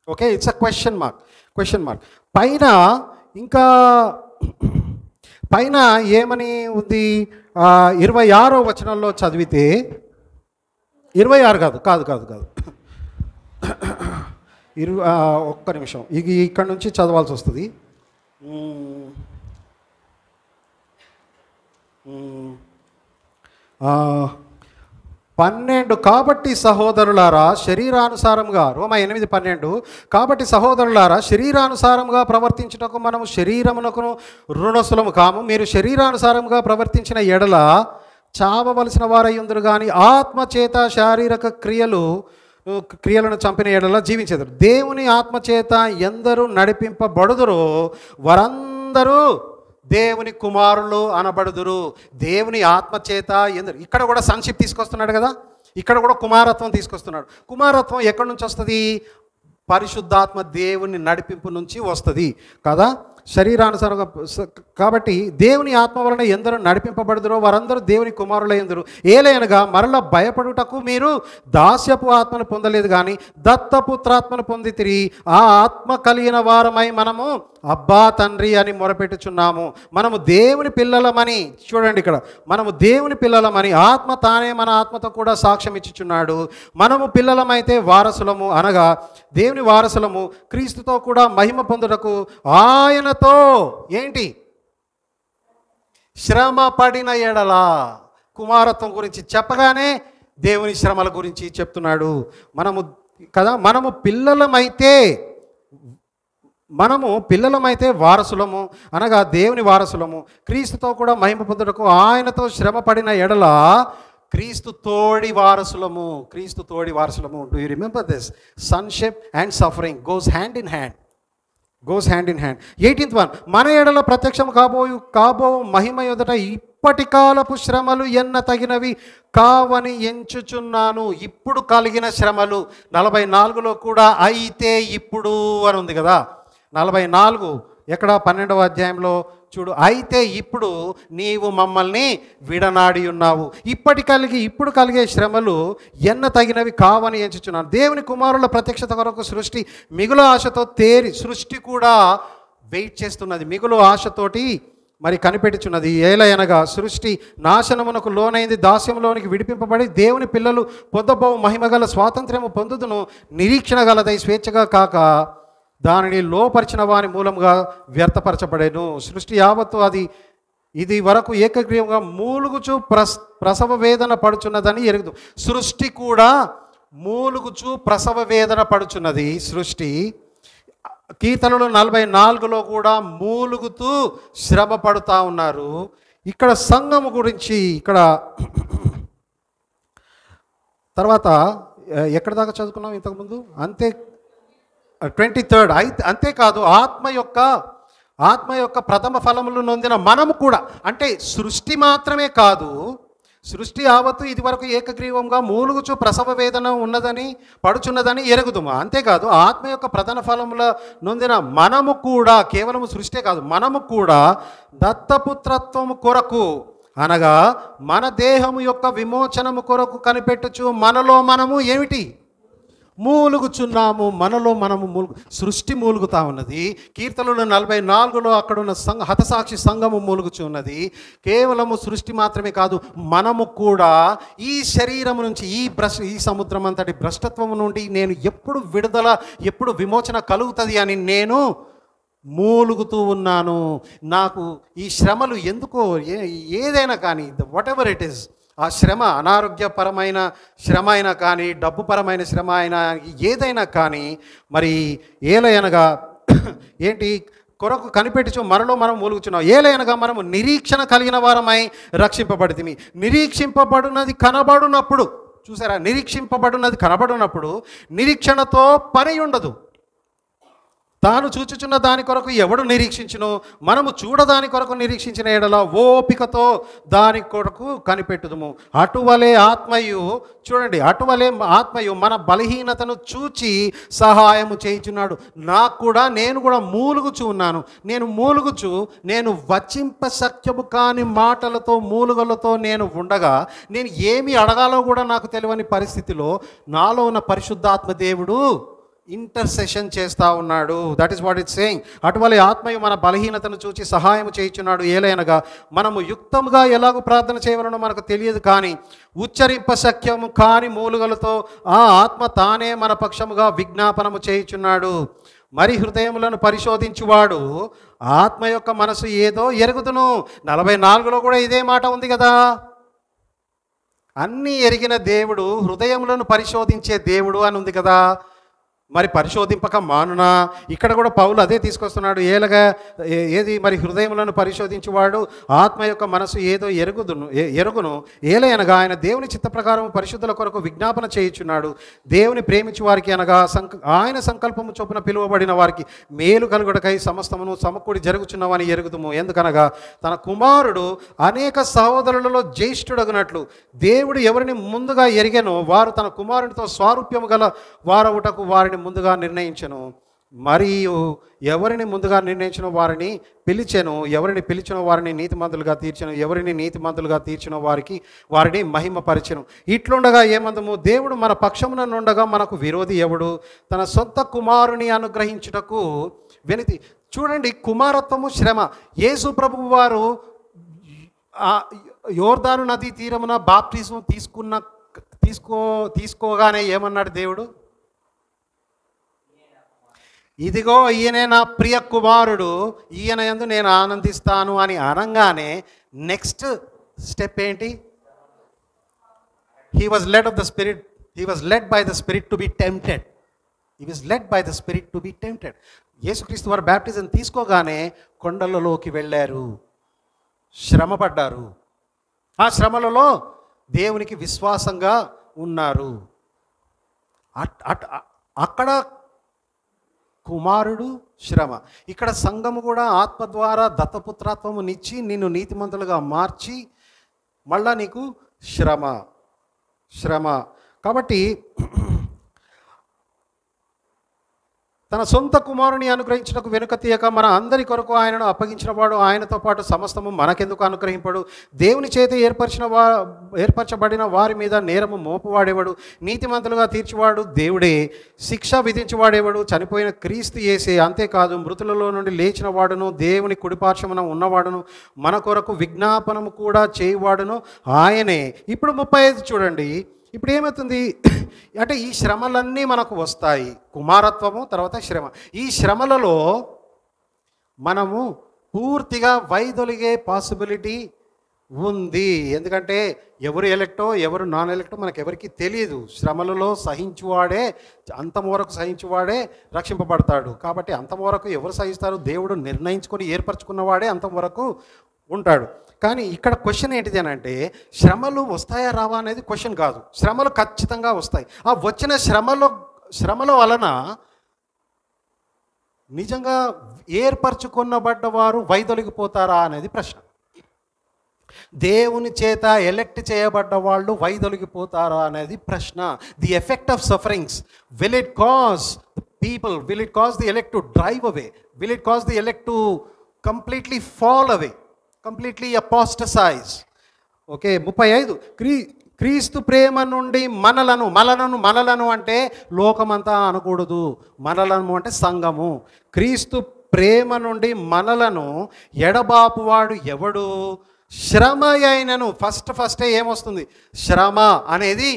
Okay, it's a question mark. Question mark. పైన ఇంకా పైన ఏమని ఉంది? 26వ వచనంలో చదివితే 26 కాదు ఒక్క నిమిషం, ఇక్కడ నుంచి చదవాల్సి వస్తుంది. 12 కాబట్టి సహోదరులారా శరీరానుసారంగా, రోమా 8:12, కాబట్టి సహోదరులారా శరీరానుసారంగా ప్రవర్తించుటకు మనము శరీరమునకు రుణస్థులము కాము. మీరు శరీరానుసారంగా ప్రవర్తించిన ఎడల చావవలసిన వారయ్యుందురు కానీ ఆత్మచేత శారీరక క్రియలను చంపిన ఎడల జీవించెదరు. దేవుని ఆత్మచేత ఎందరూ నడిపింపబడుదురో వారందరూ దేవుని కుమారులు అనబడుదురు. దేవుని ఆత్మచేత ఎందరు, ఇక్కడ కూడా సంక్షిప్తి తీసుకొస్తున్నాడు కదా, ఇక్కడ కూడా కుమారత్వం తీసుకొస్తున్నాడు. కుమారత్వం ఎక్కడి నుంచి వస్తుంది? పరిశుద్ధాత్మ దేవుని నడిపింపు నుంచి వస్తుంది కదా, శరీరానుసారంగా. కాబట్టి దేవుని ఆత్మ వలన ఎందరూ నడిపింపబడుదురో వారందరూ దేవుని కుమారులైందురు. ఏలయనగా మరల భయపడుటకు మీరు దాస్యపు ఆత్మను పొందలేదు కానీ దత్తపుత్రాత్మను పొందితిరి. ఆ ఆత్మ కలిగిన వారమై మనము అబ్బా తండ్రి అని మొరపెట్టుచున్నాము. మనము దేవుని పిల్లలమని, చూడండి ఇక్కడ, మనము దేవుని పిల్లలమని ఆత్మ తానే మన ఆత్మతో కూడా సాక్ష్యం ఇచ్చుచున్నాడు. మనము పిల్లలమైతే వారసులము, అనగా దేవుని వారసులము, క్రీస్తుతో కూడా మహిమ పొందుటకు ఆయనతో ఏంటి? శ్రమ పడిన ఎడల. కుమారత్వం గురించి చెప్పగానే దేవుని శ్రమల గురించి చెప్తున్నాడు. మనము పిల్లలమైతే వారసులము, అనగా దేవుని వారసులము, క్రీస్తుతో కూడా మహిమ పొందుటకు ఆయనతో శ్రమ పడిన ఎడల క్రీస్తు తోడి వారసులము. Do you remember this? Sonship and suffering goes hand in hand. 18th one, మన ఎడల ప్రత్యక్షం కాబో మహిమ ఎదుట ఇప్పటి కాలపు శ్రమలు ఎన్న తగినవి కావని ఎంచుచున్నాను. ఇప్పుడు కలిగిన శ్రమలు 44లో కూడా అయితే ఇప్పుడు అని ఉంది కదా. 44 ఎక్కడ? 12వ అధ్యాయంలో చూడు. అయితే ఇప్పుడు నీవు మమ్మల్ని విడనాడి ఉన్నావు. ఇప్పుడు కలిగే శ్రమలు ఎన్న తగినవి కావని ఎంచుచున్నాను. దేవుని కుమారుల ప్రత్యక్షత కొరకు సృష్టి మిగులు ఆశతో సృష్టి కూడా వెయిట్ చేస్తున్నది, మిగులు ఆశతోటి మరి కనిపెట్టుచున్నది. ఏలయనగా సృష్టి నాశనమునకు లోనైంది, దాస్యంలోనికి విడిపింపబడి దేవుని పిల్లలు పొందబోవు మహిమగల స్వాతంత్ర్యము పొందుదును. నిరీక్షణ గలదై స్వేచ్ఛగా కాక దానిని లోపరిచిన వాని మూలంగా వ్యర్థపరచబడేను. సృష్టి యావత్తు ఇది వరకు ఏకగ్రీవంగా మూలుగుచు ప్రసవ వేదన పడుచున్నదని ఎరుగుదు. సృష్టి కూడా మూలుగుచు ప్రసవ వేదన పడుచున్నది. సృష్టి కీర్తనలు 44లో కూడా మూలుగుతూ శ్రమ పడుతూ ఉన్నారు. ఇక్కడ సంఘము గురించి, ఇక్కడ తర్వాత ఎక్కడ దాకా చదువుకున్నాం ఇంతకుముందు? 23rd. అంతేకాదు ఆత్మ యొక్క ప్రథమ ఫలములు నొందిన మనము కూడా, అంటే సృష్టి మాత్రమే కాదు, సృష్టి యావత్తు ఇది వరకు ఏకగ్రీవంగా మూలుగుచు ప్రసవ వేదన పడుచున్నదని ఎరుగుదుమా. అంతేకాదు ఆత్మ యొక్క ప్రధాన ఫలముల నొందిన మనము కూడా, కేవలం సృష్టి కాదు, మనము కూడా దత్తపుత్రత్వము కొరకు, అనగా మన దేహము యొక్క విమోచనము కొరకు కనిపెట్టుచు మనలో మనము ఏమిటి? మూలుగుచున్నాము. మనలో మనము సృష్టి మూలుగుతా ఉన్నది. కీర్తనలు 44లో అక్కడున్న హతసాక్షి సంఘము మూలుగుచు ఉన్నది. కేవలము సృష్టి మాత్రమే కాదు, మనము కూడా ఈ శరీరము నుంచి, ఈ సముద్రం అంతటి భ్రష్టత్వము నుండి నేను ఎప్పుడు విమోచన కలుగుతుంది అని నేను మూలుగుతూ ఉన్నాను. నాకు ఈ శ్రమలు ఎందుకో, ఏదైనా కానీ, వాట్ ఎవర్ ఇట్ ఈస్, ఆ శ్రమ అనారోగ్యపరమైన శ్రమ అయినా కానీ, డబ్బుపరమైన శ్రమ అయినా, ఏదైనా కానీ, మరి ఏలయనగా ఏంటి కొరకు కనిపెట్టుచు మనలో మనం మూలుగుచున్నాం. ఏలయనగా మనము నిరీక్షణ కలిగిన వారమై రక్షింపబడితిమి. నిరీక్షింపబడినది కనబడినప్పుడు, చూసారా, నిరీక్షింపబడినది కనబడినప్పుడు నిరీక్షణతో పని ఉండదు. తాను చూచుచున్న దాని కొరకు ఎవడు నిరీక్షించును? మనము చూడదాని కొరకు నిరీక్షించిన ఎడల ఓపికతో దాని కొరకు కనిపెట్టుదుము. అటువలే ఆత్మయు, చూడండి, అటువలే ఆత్మయు మన బలహీనతను చూచి సహాయము చేయుచున్నాడు. నేను కూడా మూలుగుచు ఉన్నాను. నేను వచింప శక్యము కాని మాటలతో, మూలుగలతో నేను ఉండగా, నేను ఏమి అడగాలో కూడా నాకు తెలియని పరిస్థితిలో నాలో ఉన్న పరిశుద్ధాత్మ దేవుడు ఇంటర్సెషన్ చేస్తూ ఉన్నాడు. That is what it's saying. అటువలే ఆత్మయు మన బలహీనతను చూచి సహాయం చేయుచున్నాడు. ఏలైనగా మనము యుక్తంగా ఎలాగో ప్రార్థన చేయవలనో మనకు తెలియదు, కానీ ఉచ్చరింప శక్యము కాని మూలుగలతో ఆ ఆత్మ తానే మన పక్షముగా విజ్ఞాపనము చేయుచున్నాడు. మరి హృదయములను పరిశోధించువాడు ఆత్మ యొక్క మనసు ఏదో ఎరుగుదును. 44లో కూడా ఇదే మాట ఉంది కదా. అన్నీ ఎరిగిన దేవుడు హృదయములను పరిశోధించే దేవుడు అని ఉంది కదా. మరి పరిశోధింపక మానునా? ఇక్కడ కూడా పౌలు అదే తీసుకొస్తున్నాడు. ఏది మరి హృదయములను పరిశోధించువాడు ఆత్మ యొక్క మనసు ఏదో ఎరుగును. ఏలయనగా ఆయన దేవుని చిత్త ప్రకారం పరిశుద్ధుల కొరకు విజ్ఞాపన చేయుచున్నాడు. దేవుని ప్రేమించు వారికి అనగా ఆయన సంకల్పము చొప్పున పిలువబడిన వారికి మేలు కలుగుటకై సమస్తమును సమకూడి జరుగుచున్నవని ఎరుగుదుము. ఎందుకనగా తన కుమారుడు అనేక సహోదరులలో జ్యేష్ఠుడగునట్లు దేవుడు ఎవరిని ముందుగా ఎరిగెనో వారు తన కుమారునితో స్వారూప్యము గల వారవుటకు వారిని ముందుగా నిర్ణయించెను. మరియు ఎవరిని ముందుగా నిర్ణయించిన వారిని పిలిచెను. ఎవరిని పిలిచిన వారిని నీతిమంతులుగా తీర్చెను. ఎవరిని నీతిమంతులుగా తీర్చిన వారిని మహిమపరిచెను. ఇట్లుండగా ఏమందము? దేవుడు మన పక్షమున నుండగా మనకు విరోధి ఎవడు? తన సొంత కుమారుని అనుగ్రహించుటకు వినతి. చూడండి, కుమారత్వము శ్రమ. యేసు ప్రభువు వారు యోర్దాను నదీ తీరమున బాప్టిజం తీసుకోగానే ఏమన్నాడు దేవుడు? ఇదిగో ఈయనే నా ప్రియ కుమారుడు, ఈయన యందు నేను ఆనందిస్తాను అని అనగానే నెక్స్ట్ స్టెప్ ఏంటి? He was lead of the spirit. He was led by the spirit to be tempted. He was led by the spirit to be tempted. యేసుక్రీస్తు వారు బ్యాప్టిజం తీసుకోగానే కొండలలోకి వెళ్ళారు, శ్రమపడ్డారు. ఆ శ్రమలలో దేవునికి విశ్వాసంగా ఉన్నారు. అక్కడ కుమారుడు శ్రమ. ఇక్కడ సంఘము కూడా ఆత్మ ద్వారా దత్తపుత్రత్వము నిచ్చి నిన్ను నీతిమంతులుగా మార్చి మళ్ళా నీకు శ్రమ. కాబట్టి తన సొంత కుమారుని అనుగ్రహించుటకు వెనుక తీయక మన అందరి కొరకు ఆయనను అప్పగించిన వాడు ఆయనతో పాటు సమస్తము మనకెందుకు అనుగ్రహింపడు? దేవుని చేత ఏర్పరచబడిన వారి మీద నేరము మోపువాడేవాడు? నీతిమంతులుగా తీర్చివాడు దేవుడే. శిక్ష విధించేవాడేవాడు? చనిపోయిన క్రీస్తు యేసే. అంతేకాదు, మృతులలో నుండి లేచిన వాడును దేవుని కుడిపార్శ్వమున ఉన్నవాడును మన కొరకు విజ్ఞాపనము కూడా చేయువాడును ఆయనే. ఇప్పుడు 35 చూడండి. ఇప్పుడు ఏమవుతుంది అంటే ఈ శ్రమలన్నీ మనకు వస్తాయి. కుమారత్వము, తర్వాత శ్రమ. ఈ శ్రమలలో మనము పూర్తిగా వైదొలిగే పాసిబిలిటీ ఉంది. ఎందుకంటే ఎవరు ఎలెక్టో ఎవరు నాన్ ఎలెక్టో మనకెవరికి తెలియదు. శ్రమలలో అంతవరకు సహించువాడే రక్షింపబడతాడు. కాబట్టి అంతవరకు ఎవరు సహిస్తారు? దేవుడు నిర్ణయించుకొని ఏర్పరచుకున్నవాడే అంతవరకు ఉంటాడు. కానీ ఇక్కడ క్వశ్చన్ ఏంటిది అని అంటే, శ్రమలు వస్తాయా రావా అనేది క్వశ్చన్ కాదు. శ్రమలు ఖచ్చితంగా వస్తాయి. ఆ వచ్చిన శ్రమల వలన నిజంగా ఏర్పరచుకున్నబడ్డవారు వైదొలిగిపోతారా అనేది ప్రశ్న. దేవుని చేత ఎలెక్ట్ చేయబడ్డ వాళ్ళు వైదొలిగిపోతారా అనేది ప్రశ్న. The effect of sufferings, will it cause the people, will it cause the elect to drive away, will it cause the elect to completely fall away, completely apostatize. Okay, 35 క్రీస్తు ప్రేమ నుండి మనలను అంటే లోకమంతా అనకూడదు. మనలను అంటే సంఘము. క్రీస్తు ప్రేమ నుండి మనలను ఎడబాపువాడు ఎవడు? శ్రమ అయినను. ఫస్టే ఏమొస్తుంది? శ్రమ అనేది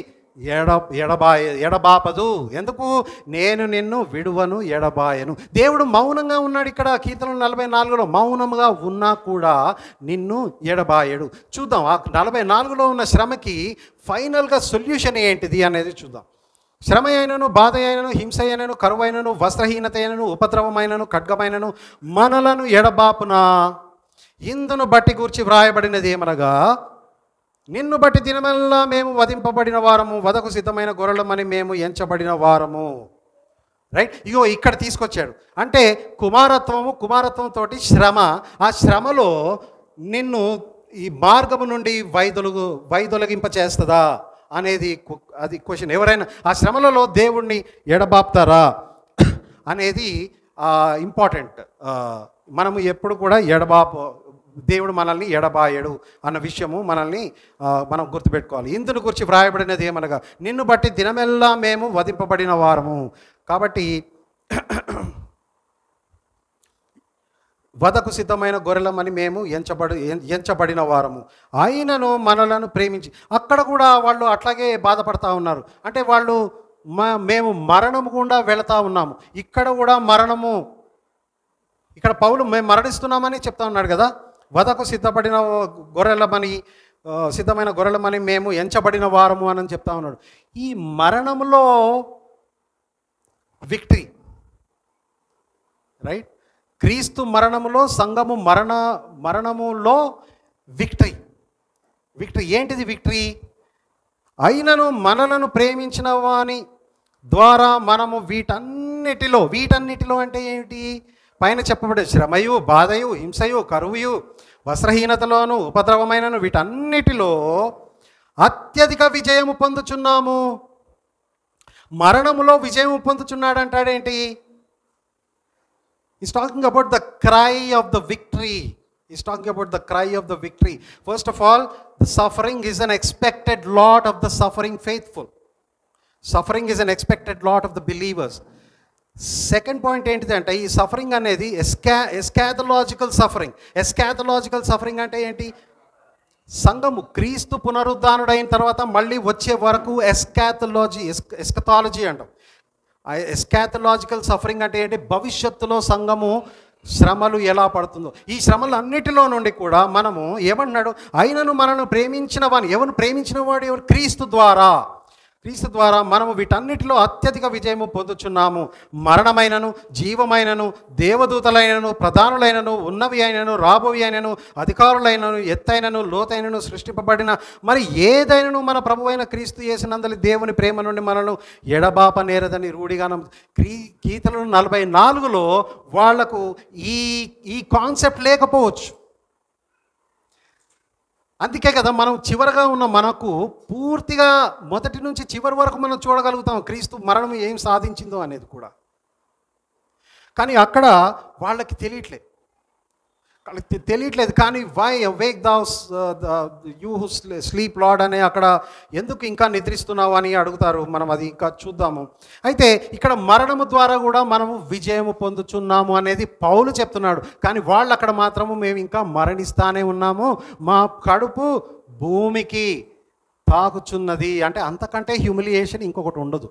ఎడబాపదు. ఎందుకు? నేను నిన్ను విడువను, ఎడబాయను. దేవుడు మౌనంగా ఉన్నాడు. ఇక్కడ కీర్తన 44లో మౌనంగా ఉన్నా కూడా నిన్ను ఎడబాయడు. చూద్దాం ఆ 44లో ఉన్న శ్రమకి ఫైనల్గా సొల్యూషన్ ఏంటిది అనేది చూద్దాం. శ్రమ అయినను, బాధ అయినను, హింస అయినను, కరువైనను, వస్త్రహీనత అయినను, ఉపద్రవమైనను, ఖడ్గమైనను మనలను ఎడబాపునా? ఇందును బట్టి గూర్చి వ్రాయబడినది ఏమనగా, నిన్ను బట్టి దినమల్లా మేము వధింపబడిన వారము, వధకు సిద్ధమైన గొర్రెలమని మేము ఎంచబడిన వారము. రైట్, ఇగో ఇక్కడ తీసుకొచ్చాడు. అంటే కుమారత్వంతో శ్రమ. ఆ శ్రమలో నిన్ను ఈ మార్గము నుండి వైదొలగింపచేస్తుందా అనేది అది క్వశ్చన్. ఎవరైనా ఆ శ్రమలలో దేవుణ్ణి ఎడబాపుతారా అనేది ఇంపార్టెంట్. మనము ఎప్పుడు కూడా దేవుడు మనల్ని ఎడబాయడు అన్న విషయము మనం గుర్తుపెట్టుకోవాలి. ఇందును గురించి వ్రాయబడినది ఏమనగా, నిన్ను బట్టి దినమెల్లా మేము వధింపబడిన వారము. కాబట్టి వధకు సిద్ధమైన గొర్రెలమని మేము ఎంచబడిన వారము, ఆయనను మనలను ప్రేమించి. అక్కడ కూడా వాళ్ళు అట్లాగే బాధపడతా ఉన్నారు. అంటే వాళ్ళు మేము మరణము గుండా వెళతా ఉన్నాము. ఇక్కడ కూడా మరణము, ఇక్కడ పౌలు మేము మరణిస్తున్నామని చెప్తా ఉన్నాడు కదా. వధకు సిద్ధమైన గొర్రెలమని మేము ఎంచబడిన వారము అని చెప్తా ఉన్నాడు. ఈ మరణములో విక్టరీ, రైట్? క్రీస్తు మరణములో, సంఘము మరణములో విక్టరీ. ఏంటిది విక్టరీ? అయినను మనలను ప్రేమించిన వాని ద్వారా మనము వీటన్నిటిలో అంటే ఏమిటి? పైన చెప్పబడే శ్రమయు, బాధయు, హింసయు, కరువుయు, వస్త్రహీనతలోను, ఉపద్రవమైనను వీటన్నిటిలో అత్యధిక విజయము పొందుచున్నాము. మరణములో విజయము పొందుచున్నాడంటాడేంటి? He's talking about the cry of the victory. He's talking about the cry of the victory. First of all, the suffering is an expected lot of the suffering faithful. Suffering is an expected lot of the believers. Second point ఏంటిదంటే, ఈ సఫరింగ్ అనేది ఎస్కాథలాజికల్ సఫరింగ్. ఎస్కాథలాజికల్ సఫరింగ్ అంటే ఏంటి? సంఘము క్రీస్తు పునరుద్ధానుడైన తర్వాత మళ్ళీ వచ్చే వరకు ఎస్కథాలజీ అంటాం. ఎస్కాథలాజికల్ సఫరింగ్ అంటే ఏంటి? భవిష్యత్తులో సంఘము శ్రమలు ఎలా పడుతుందో, ఈ శ్రమలు అన్నిటిలో నుండి కూడా మనము ఏమన్నాడు? అయినను మనను ప్రేమించిన వాడు, ఎవరు ప్రేమించిన వాడు? ఎవరు? క్రీస్తు ద్వారా మనము వీటన్నిటిలో అత్యధిక విజయము పొందుచున్నాము. మరణమైనను, జీవమైనను, దేవదూతలైనను, ప్రధానులైనను, ఉన్నవి అయినను, రాబోవి అయినను, అధికారులైనను, ఎత్తైనను, లోతైనను, సృష్టింపబడిన మరి ఏదైనను మన ప్రభువైన క్రీస్తు యేసునందలి దేవుని ప్రేమ నుండి మనను ఎడబాప నేరదని రూఢిగానం. కీర్తనలు 44లో వాళ్లకు ఈ కాన్సెప్ట్ లేకపోవచ్చు. అందుకే కదా మనం చివరగా ఉన్న మనకు పూర్తిగా మొదటి నుంచి చివరి వరకు మనం చూడగలుగుతాం క్రీస్తు మరణం ఏం సాధించిందో అనేది కూడా. కానీ అక్కడ వాళ్ళకి తెలియట్లేదు. కానీ why awake thou you who sleep Lord అనే అక్కడ ఎందుకు ఇంకా నిద్రిస్తున్నావు అని అడుగుతారు. మనం అది ఇంకా చూద్దాము. అయితే ఇక్కడ మరణము ద్వారా కూడా మనము విజయము పొందుచున్నాము అనేది పౌలు చెప్తున్నాడు. కానీ వాళ్ళు అక్కడ మాత్రము మేము ఇంకా మరణిస్తానే ఉన్నాము, మా కడుపు భూమికి తాకుచున్నది. అంటే అంతకంటే హ్యూమిలియేషన్ ఇంకొకటి ఉండదు.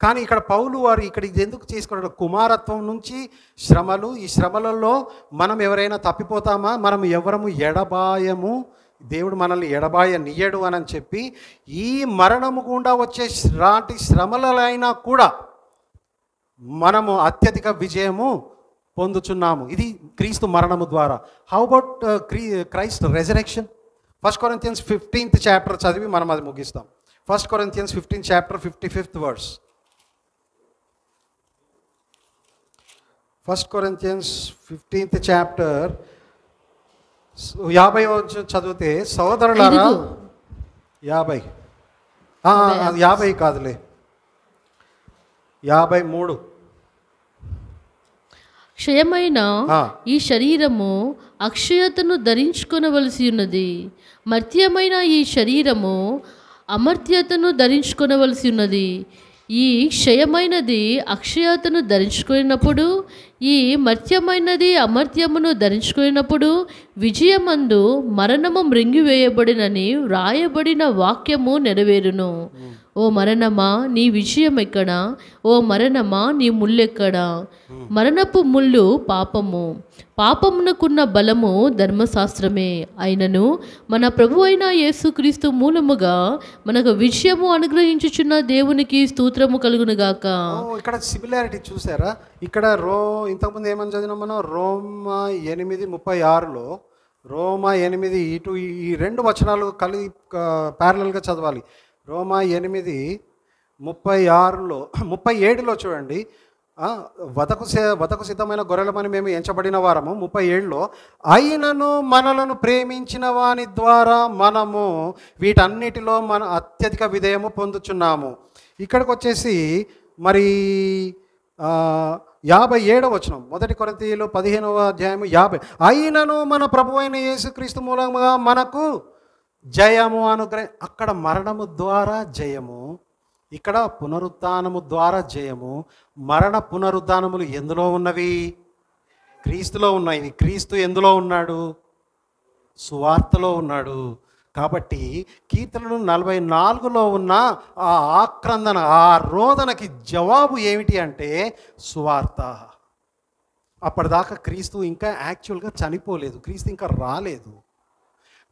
కానీ ఇక్కడ పౌలు వారు ఇక్కడ ఇది ఎందుకు చేసుకున్నాడు? కుమారత్వం నుంచి శ్రమలు, ఈ శ్రమలలో మనం ఎవరైనా తప్పిపోతామా? మనం ఎవరము ఎడబాయము, దేవుడు మనల్ని ఎడబాయనియ్యడు అని చెప్పి ఈ మరణము గుండా వచ్చే శ్రమలైనా కూడా మనము అత్యధిక విజయము పొందుచున్నాము. ఇది క్రీస్తు మరణము ద్వారా. How about Christ resurrection? 1 Corinthians 15th chapter చదివి మనం అది ముగిస్తాం. 1 Corinthians 15th chapter 55th verse. 1 Corinthians 15th chapter 50 చదివితే, సోదరులారా 50 కాదులే 53. క్షయమైన ఈ శరీరము అక్షయతను ధరించుకొనవలసి ఉన్నది, మర్త్యమైన ఈ శరీరము అమర్త్యతను ధరించుకొనవలసి ఉన్నది. ఈ క్షయమైనది అక్షయతను ధరించుకున్నప్పుడు, ఈ మర్త్యమైనది అమర్త్యమును ధరించుకున్నప్పుడు విజయమందు మరణము మృంగివేయబడినని వ్రాయబడిన వాక్యము నెరవేరును. ఓ మరణమా నీ విజయం ఎక్కడా? ఓ మరణమా నీ ముల్లెక్కడా? మరణపు ముళ్ళు పాపము, పాపమునకున్న బలము ధర్మశాస్త్రమే. అయినను మన ప్రభు అయిన యేసుక్రీస్తు మూలముగా మనకు విజయము అనుగ్రహించుచున్న దేవునికి స్తోత్రము కలుగునుగాక. ఇక్కడ సిమిలారిటీ చూసారా? ఇక్కడ ఇంతకుముందు ఏమని చదివినాం మనం? రోమా 8:36లో, రోమా 8 ఇటు ఈ రెండు వచనాలు కలిపి ప్యారలల్గా చదవాలి. రోమా 8:36లో 37లో చూడండి, వధకు సిద్ధమైన గొర్రెలమని మేము ఎంచబడిన వారము. 37లో అయినను మనలను ప్రేమించిన వాని ద్వారా మనము వీటన్నిటిలో మన అత్యధిక విజయము పొందుచున్నాము. ఇక్కడికి వచ్చేసి మరి 57వ వచనం, 1 కొరింథీయులు 15వ అధ్యాయము 50. అయినను మన ప్రభువైన యేసుక్రీస్తు మూలంగా మనకు జయము అనుగ్రహం. అక్కడ మరణము ద్వారా జయము, ఇక్కడ పునరుత్థానము ద్వారా జయము. మరణ పునరుత్థానములు ఎందులో ఉన్నవి? క్రీస్తులో ఉన్నాయి. క్రీస్తు ఎందులో ఉన్నాడు? సువార్తలో ఉన్నాడు. కాబట్టి కీర్తనలు 44లో ఉన్న ఆ ఆక్రందన, ఆ రోదనకి జవాబు ఏమిటి అంటే సువార్త. అప్పటిదాకా క్రీస్తు ఇంకా యాక్చువల్గా చనిపోలేదు, క్రీస్తు ఇంకా రాలేదు.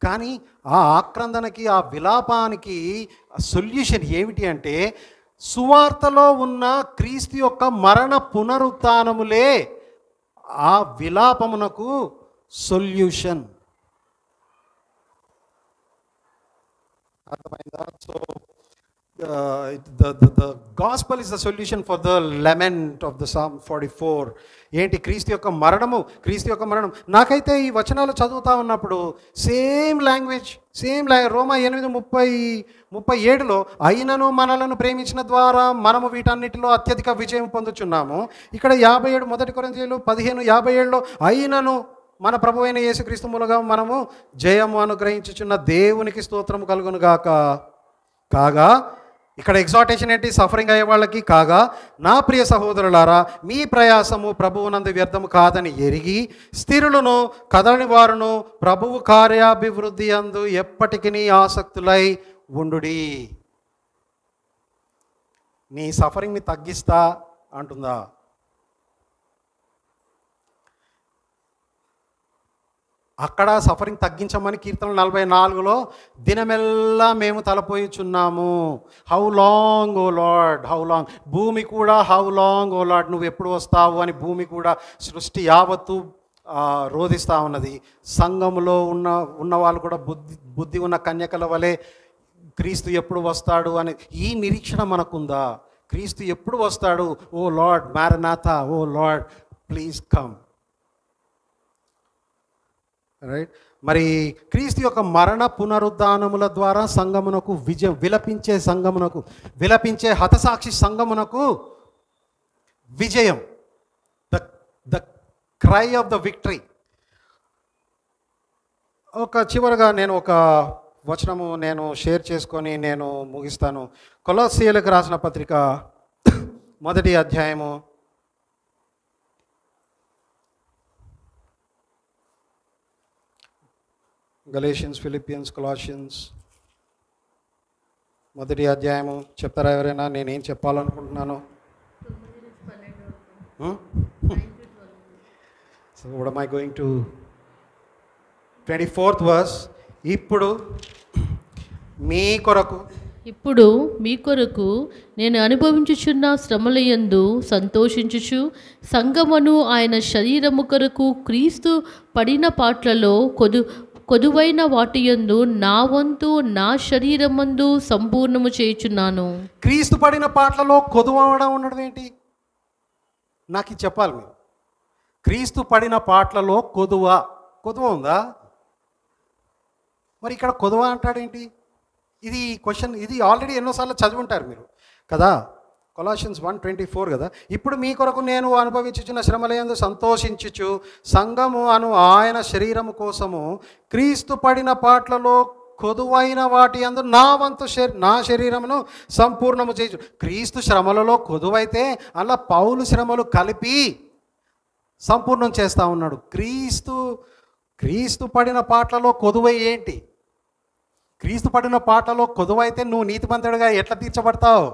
కానీ ఆ ఆక్రందనకి, ఆ విలాపానికి సొల్యూషన్ ఏమిటి అంటే సువార్తలో ఉన్న క్రీస్తు యొక్క మరణ పునరుత్థానములే ఆ విలాపమునకు సొల్యూషన్. అర్థమైందా? So the gospel is the solution for the lament of the Psalm 44. ఏంటి? క్రీస్తు యొక్క మరణము, క్రీస్తు యొక్క మరణం. నాకైతే ఈ వచనాలు చదువుతా ఉన్నప్పుడు సేమ్ లాంగ్వేజ్ రోమా 8:37లో అయినను మనలను ప్రేమించిన ద్వారా మనము వీటన్నిటిలో అత్యధిక విజయం పొందుచున్నాము. ఇక్కడ 57 మొదటి కొరింథీయులు 15:57లో అయినను మన ప్రభు అయిన యేసుక్రీస్తు మూలంగా మనము జయము అనుగ్రహించుచున్న దేవునికి స్తోత్రము కలుగును గాక. కాగా ఇక్కడ ఎగ్జార్టేషన్ ఏంటి? సఫరింగ్ అయ్యే వాళ్ళకి. కాగా నా ప్రియ సహోదరులారా, మీ ప్రయాసము ప్రభువునందు వ్యర్థము కాదని ఎరిగి స్థిరులను కదలని వారును ప్రభువు కార్యాభివృద్ధి అందు ఎప్పటికీ ఆసక్తులై ఉండుడి. నీ సఫరింగ్ని తగ్గిస్తా అంటుందా? అక్కడ సఫరింగ్ తగ్గించమని కీర్తన 44లో దినమెల్లా మేము తలపోయిచున్నాము. How long O Lord, how long. భూమి కూడా హౌ లాంగ్ ఓ లార్డ్, నువ్వు ఎప్పుడు వస్తావు అని భూమి కూడా, సృష్టి యావత్తు రోధిస్తూ ఉన్నది. సంఘములో ఉన్న వాళ్ళు కూడా బుద్ధి ఉన్న కన్యకల వలె క్రీస్తు ఎప్పుడు వస్తాడు అని ఈ నిరీక్షణ మనకుందా? క్రీస్తు ఎప్పుడు వస్తాడు? ఓ లార్డ్ మారనాథా, O Lord please come. Right. మరి క్రీస్తు యొక్క మరణ పునరుద్ధానముల ద్వారా సంఘమునకు విజయం, విలపించే హతసాక్షి సంఘమునకు విజయం, the cry of the victory. చివరగా నేను ఒక వచనము నేను షేర్ చేసుకొని నేను ముగిస్తాను. కొలస్సీయులకు రాసిన పత్రిక 1వ అధ్యాయము గలేషియన్స్, ఫిలిపియన్స్, కొలాషియన్స్ 1వ అధ్యాయము. చెప్తారా ఎవరైనా నేనేం చెప్పాలనుకుంటున్నాను? So what am I going to 24th verse. ఇప్పుడు మీ కొరకు నేను అనుభవించుచున్న శ్రమలయందు సంతోషించుచు సంగమను ఆయన శరీరము కొరకు క్రీస్తు పడిన పాట్లలో కొదువైన వాటియందు నా వంతు నా శరీరమందు సంపూర్ణము చేయుచున్నాను. క్రీస్తు పడిన పాటలలో కొదువడం ఉండడం ఏంటి? నాకు ఇది చెప్పాలి మీరు. క్రీస్తు పడిన పాటలలో కొదువ ఉందా? మరి ఇక్కడ కొదువ అంటాడేంటి? ఇది క్వశ్చన్, ఇది ఆల్రెడీ ఎన్నోసార్లు చదివి ఉంటారు మీరు కదా. కొలాషియన్స్ 1:24 కదా. ఇప్పుడు మీ కొరకు నేను అనుభవించుచున్న శ్రమలయందు సంతోషించుచు సంఘము అను ఆయన శరీరము కోసము క్రీస్తు పడిన పాటలలో కొదువైన వాటి యందు నా వంతు నా శరీరమును సంపూర్ణము చేయు. క్రీస్తు శ్రమలలో కొదువైతే అలా పౌలు శ్రమలు కలిపి సంపూర్ణం చేస్తూ ఉన్నాడు. క్రీస్తు పడిన పాటలలో కొదువై ఏంటి? క్రీస్తు పడిన పాటలో కొదువైతే నువ్వు నీతిమంతుడిగా ఎట్లా తీర్చబడతావు?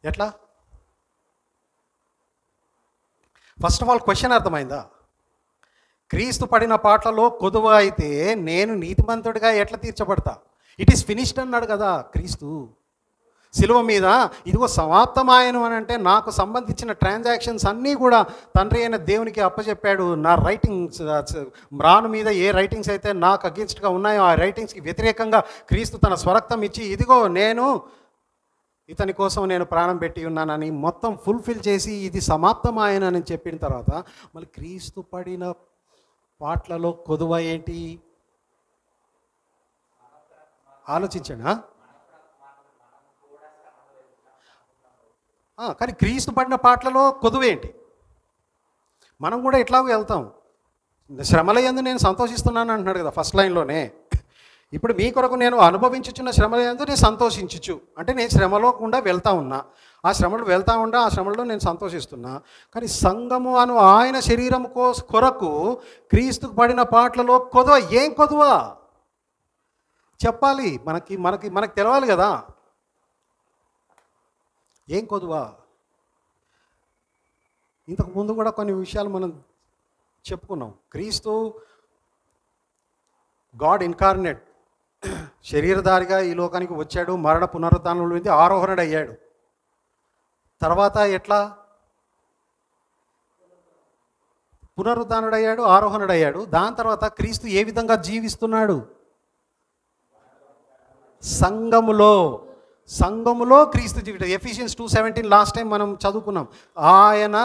ఎట్లా? ఫస్ట్ ఆఫ్ ఆల్ క్వశ్చన్ అర్థమైందా? క్రీస్తు పడిన పాటలో కొదువ అయితే నేను నీతిమంతుడిగా ఎట్లా తీర్చబడతా? ఇట్ ఈస్ ఫినిష్డ్ అన్నాడు కదా క్రీస్తు శిలువ మీద. ఇదిగో సమాప్తమాయను అని అంటే నాకు సంబంధించిన ట్రాన్సాక్షన్స్ అన్నీ కూడా తండ్రి అయిన దేవునికి అప్పచెప్పాడు. నా రైటింగ్స్, మ్రాను మీద ఏ రైటింగ్స్ అయితే నాకు అగెన్స్ట్గా ఉన్నాయో ఆ రైటింగ్స్కి వ్యతిరేకంగా క్రీస్తు తన స్వరక్తం ఇచ్చి ఇదిగో నేను ఇతని కోసం నేను ప్రాణం పెట్టి ఉన్నానని మొత్తం ఫుల్ఫిల్ చేసి ఇది సమాప్తమాయనని చెప్పిన తర్వాత మళ్ళీ క్రీస్తు పడిన పాటలలో కొదువ ఏంటి? ఆలోచించండి. కానీ క్రీస్తు పడిన పాటలలో కొదువేంటి? మనం కూడా ఎట్లాగో వెళ్తాం. శ్రమల యందు నేను సంతోషిస్తున్నాను అంటున్నాడు కదా ఫస్ట్ లైన్లోనే. ఇప్పుడు మీ కొరకు నేను అనుభవించుచున్న శ్రమల యందు నేను సంతోషించుచు, అంటే నేను శ్రమలో గుండా వెళ్తా ఉన్నా, ఆ శ్రమలు వెళ్తా ఉండా ఆ శ్రమలో నేను సంతోషిస్తున్నా. కానీ సంఘము అను ఆయన శరీరం కొరకు క్రీస్తుకు పడిన పాటలలో కొదువ. ఏం కొదువ చెప్పాలి, మనకి తెలవాలి కదా. ఏం కొదువ? ఇంతకు ముందు కూడా కొన్ని విషయాలు మనం చెప్పుకున్నాం. క్రీస్తు గాడ్ ఇన్కార్నేట్ శరీరధారిగా ఈ లోకానికి వచ్చాడు, మరణ పునరుత్థానంలో ఆరోహణుడు అయ్యాడు. తర్వాత ఎట్లా పునరుత్థానుడు అయ్యాడు, ఆరోహణుడు అయ్యాడు. దాని తర్వాత క్రీస్తు ఏ విధంగా జీవిస్తున్నాడు? సంఘములో క్రీస్తు జీవితం. ఎఫిషియన్స్ 2:17 లాస్ట్ టైం మనం చదువుకున్నాం. ఆయన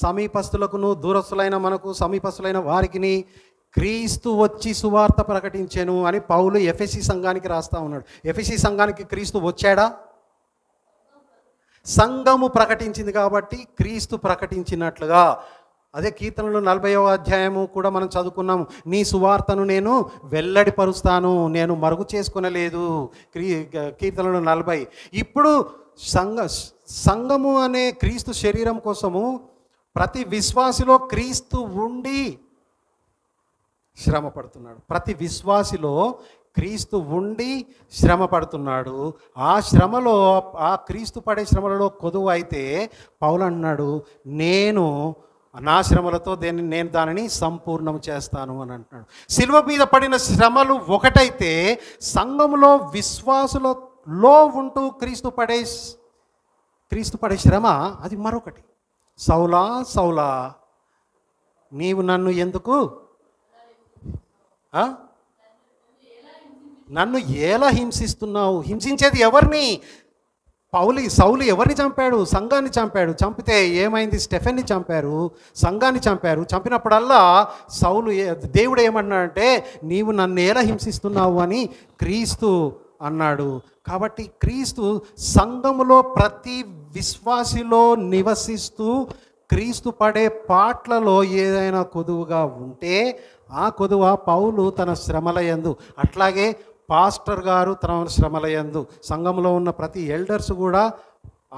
సమీపస్తులకును దూరస్తులైన మనకు సమీపస్తులైన వారికి క్రీస్తు వచ్చి సువార్త ప్రకటించెను అని పౌలు ఎఫెసీ సంఘానికి రాస్తా ఉన్నాడు. ఎఫెసీ సంఘానికి క్రీస్తు వచ్చాడా? సంఘము ప్రకటించింది కాబట్టి క్రీస్తు ప్రకటించినట్లుగా. అదే కీర్తనలు 40వ అధ్యాయము కూడా మనం చదువుకున్నాము. నీ సువార్తను నేను వెల్లడిపరుస్తాను, నేను మరుగు చేసుకొనలేదు. కీర్తనలు 40. ఇప్పుడు సంఘము అనే క్రీస్తు శరీరం కోసము ప్రతి విశ్వాసిలో క్రీస్తు ఉండి శ్రమ పడుతున్నాడు. ప్రతి విశ్వాసిలో క్రీస్తు ఉండి శ్రమ పడుతున్నాడు. ఆ శ్రమలో, ఆ క్రీస్తు పడే శ్రమలలో కొదువు అయితే పౌలు అన్నాడు, నేను నా శ్రమలతో నేను దానిని సంపూర్ణం చేస్తాను అని అంటున్నాడు. సిలువ మీద పడిన శ్రమలు ఒకటైతే, సంఘములో విశ్వాసులలో ఉంటూ క్రీస్తు పడే శ్రమ అది మరొకటి. సౌలా సౌలా నీవు నన్ను ఎందుకు నన్ను ఎలా హింసిస్తున్నావు? హింసించేది ఎవరిని? సౌలు ఎవరిని చంపాడు? సంఘాన్ని చంపాడు. చంపితే ఏమైంది? స్టెఫెన్ని చంపారు, సంఘాన్ని చంపారు. చంపినప్పుడల్లా దేవుడు ఏమన్నాడంటే, నీవు నన్ను ఎలా హింసిస్తున్నావు అని క్రీస్తు అన్నాడు. కాబట్టి క్రీస్తు సంఘములో ప్రతి విశ్వాసిలో నివసిస్తూ క్రీస్తు పడే పాటలలో ఏదైనా కొదువుగా ఉంటే ఆ కొదువ పౌలు తన శ్రమలయందు, అట్లాగే పాస్టర్ గారు తన శ్రమలయందు, సంఘంలో ఉన్న ప్రతి ఎల్డర్స్ కూడా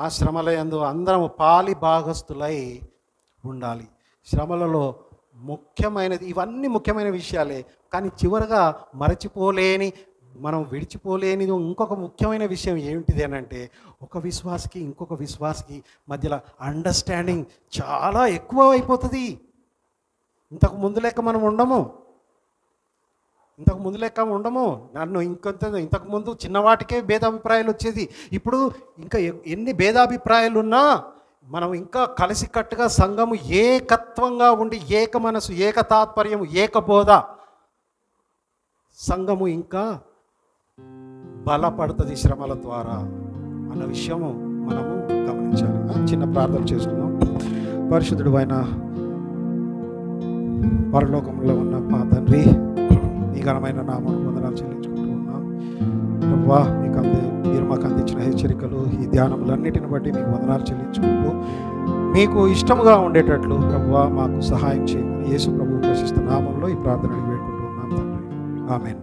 ఆ శ్రమలయందు అందరం పాలి భాగస్థులై ఉండాలి. శ్రమలలో ముఖ్యమైనది, ఇవన్నీ ముఖ్యమైన విషయాలే. కానీ చివరగా మనం విడిచిపోలేనిది ఇంకొక ముఖ్యమైన విషయం ఏమిటిది అని అంటే, ఒక విశ్వాసకి ఇంకొక విశ్వాసకి మధ్యలో అండర్స్టాండింగ్ చాలా ఎక్కువ అయిపోతుంది. ఇంతకు ముందు లెక్క మనం ఉండము. ఇంతకుముందు చిన్నవాటికే భేదాభిప్రాయాలు వచ్చేది. ఇప్పుడు ఇంకా ఎన్ని భేదాభిప్రాయాలు ఉన్నా మనం ఇంకా కలిసికట్టుగా సంఘము ఏకత్వంగా ఉండి, ఏక మనసు, ఏక తాత్పర్యము, ఏకబోధ, సంఘము ఇంకా బలపడుతుంది శ్రమల ద్వారా అన్న విషయము మనము గమనించాలి. చిన్న ప్రార్థన చేసుకుందాం. పరిశుద్ధుడు అయిన పరలోకంలో ఉన్న మా తండ్రి, మీ ఘనమైన నామమును వందనాలు చెల్లించుకుంటూ ఉన్నాం. ప్రభువా, మీరు మాకు అందించిన హెచ్చరికలు, ఈ ధ్యానములన్నిటిని బట్టి మీకు వందనాలు చెల్లించుకుంటూ, మీకు ఇష్టముగా ఉండేటట్లు ప్రభువా మాకు సహాయం చేయమని యేసు ప్రభువు ప్రశస్త నామంలో ఈ ప్రార్థనలు వేడుకుంటూ ఉన్నాం తండ్రి. ఆమేన్.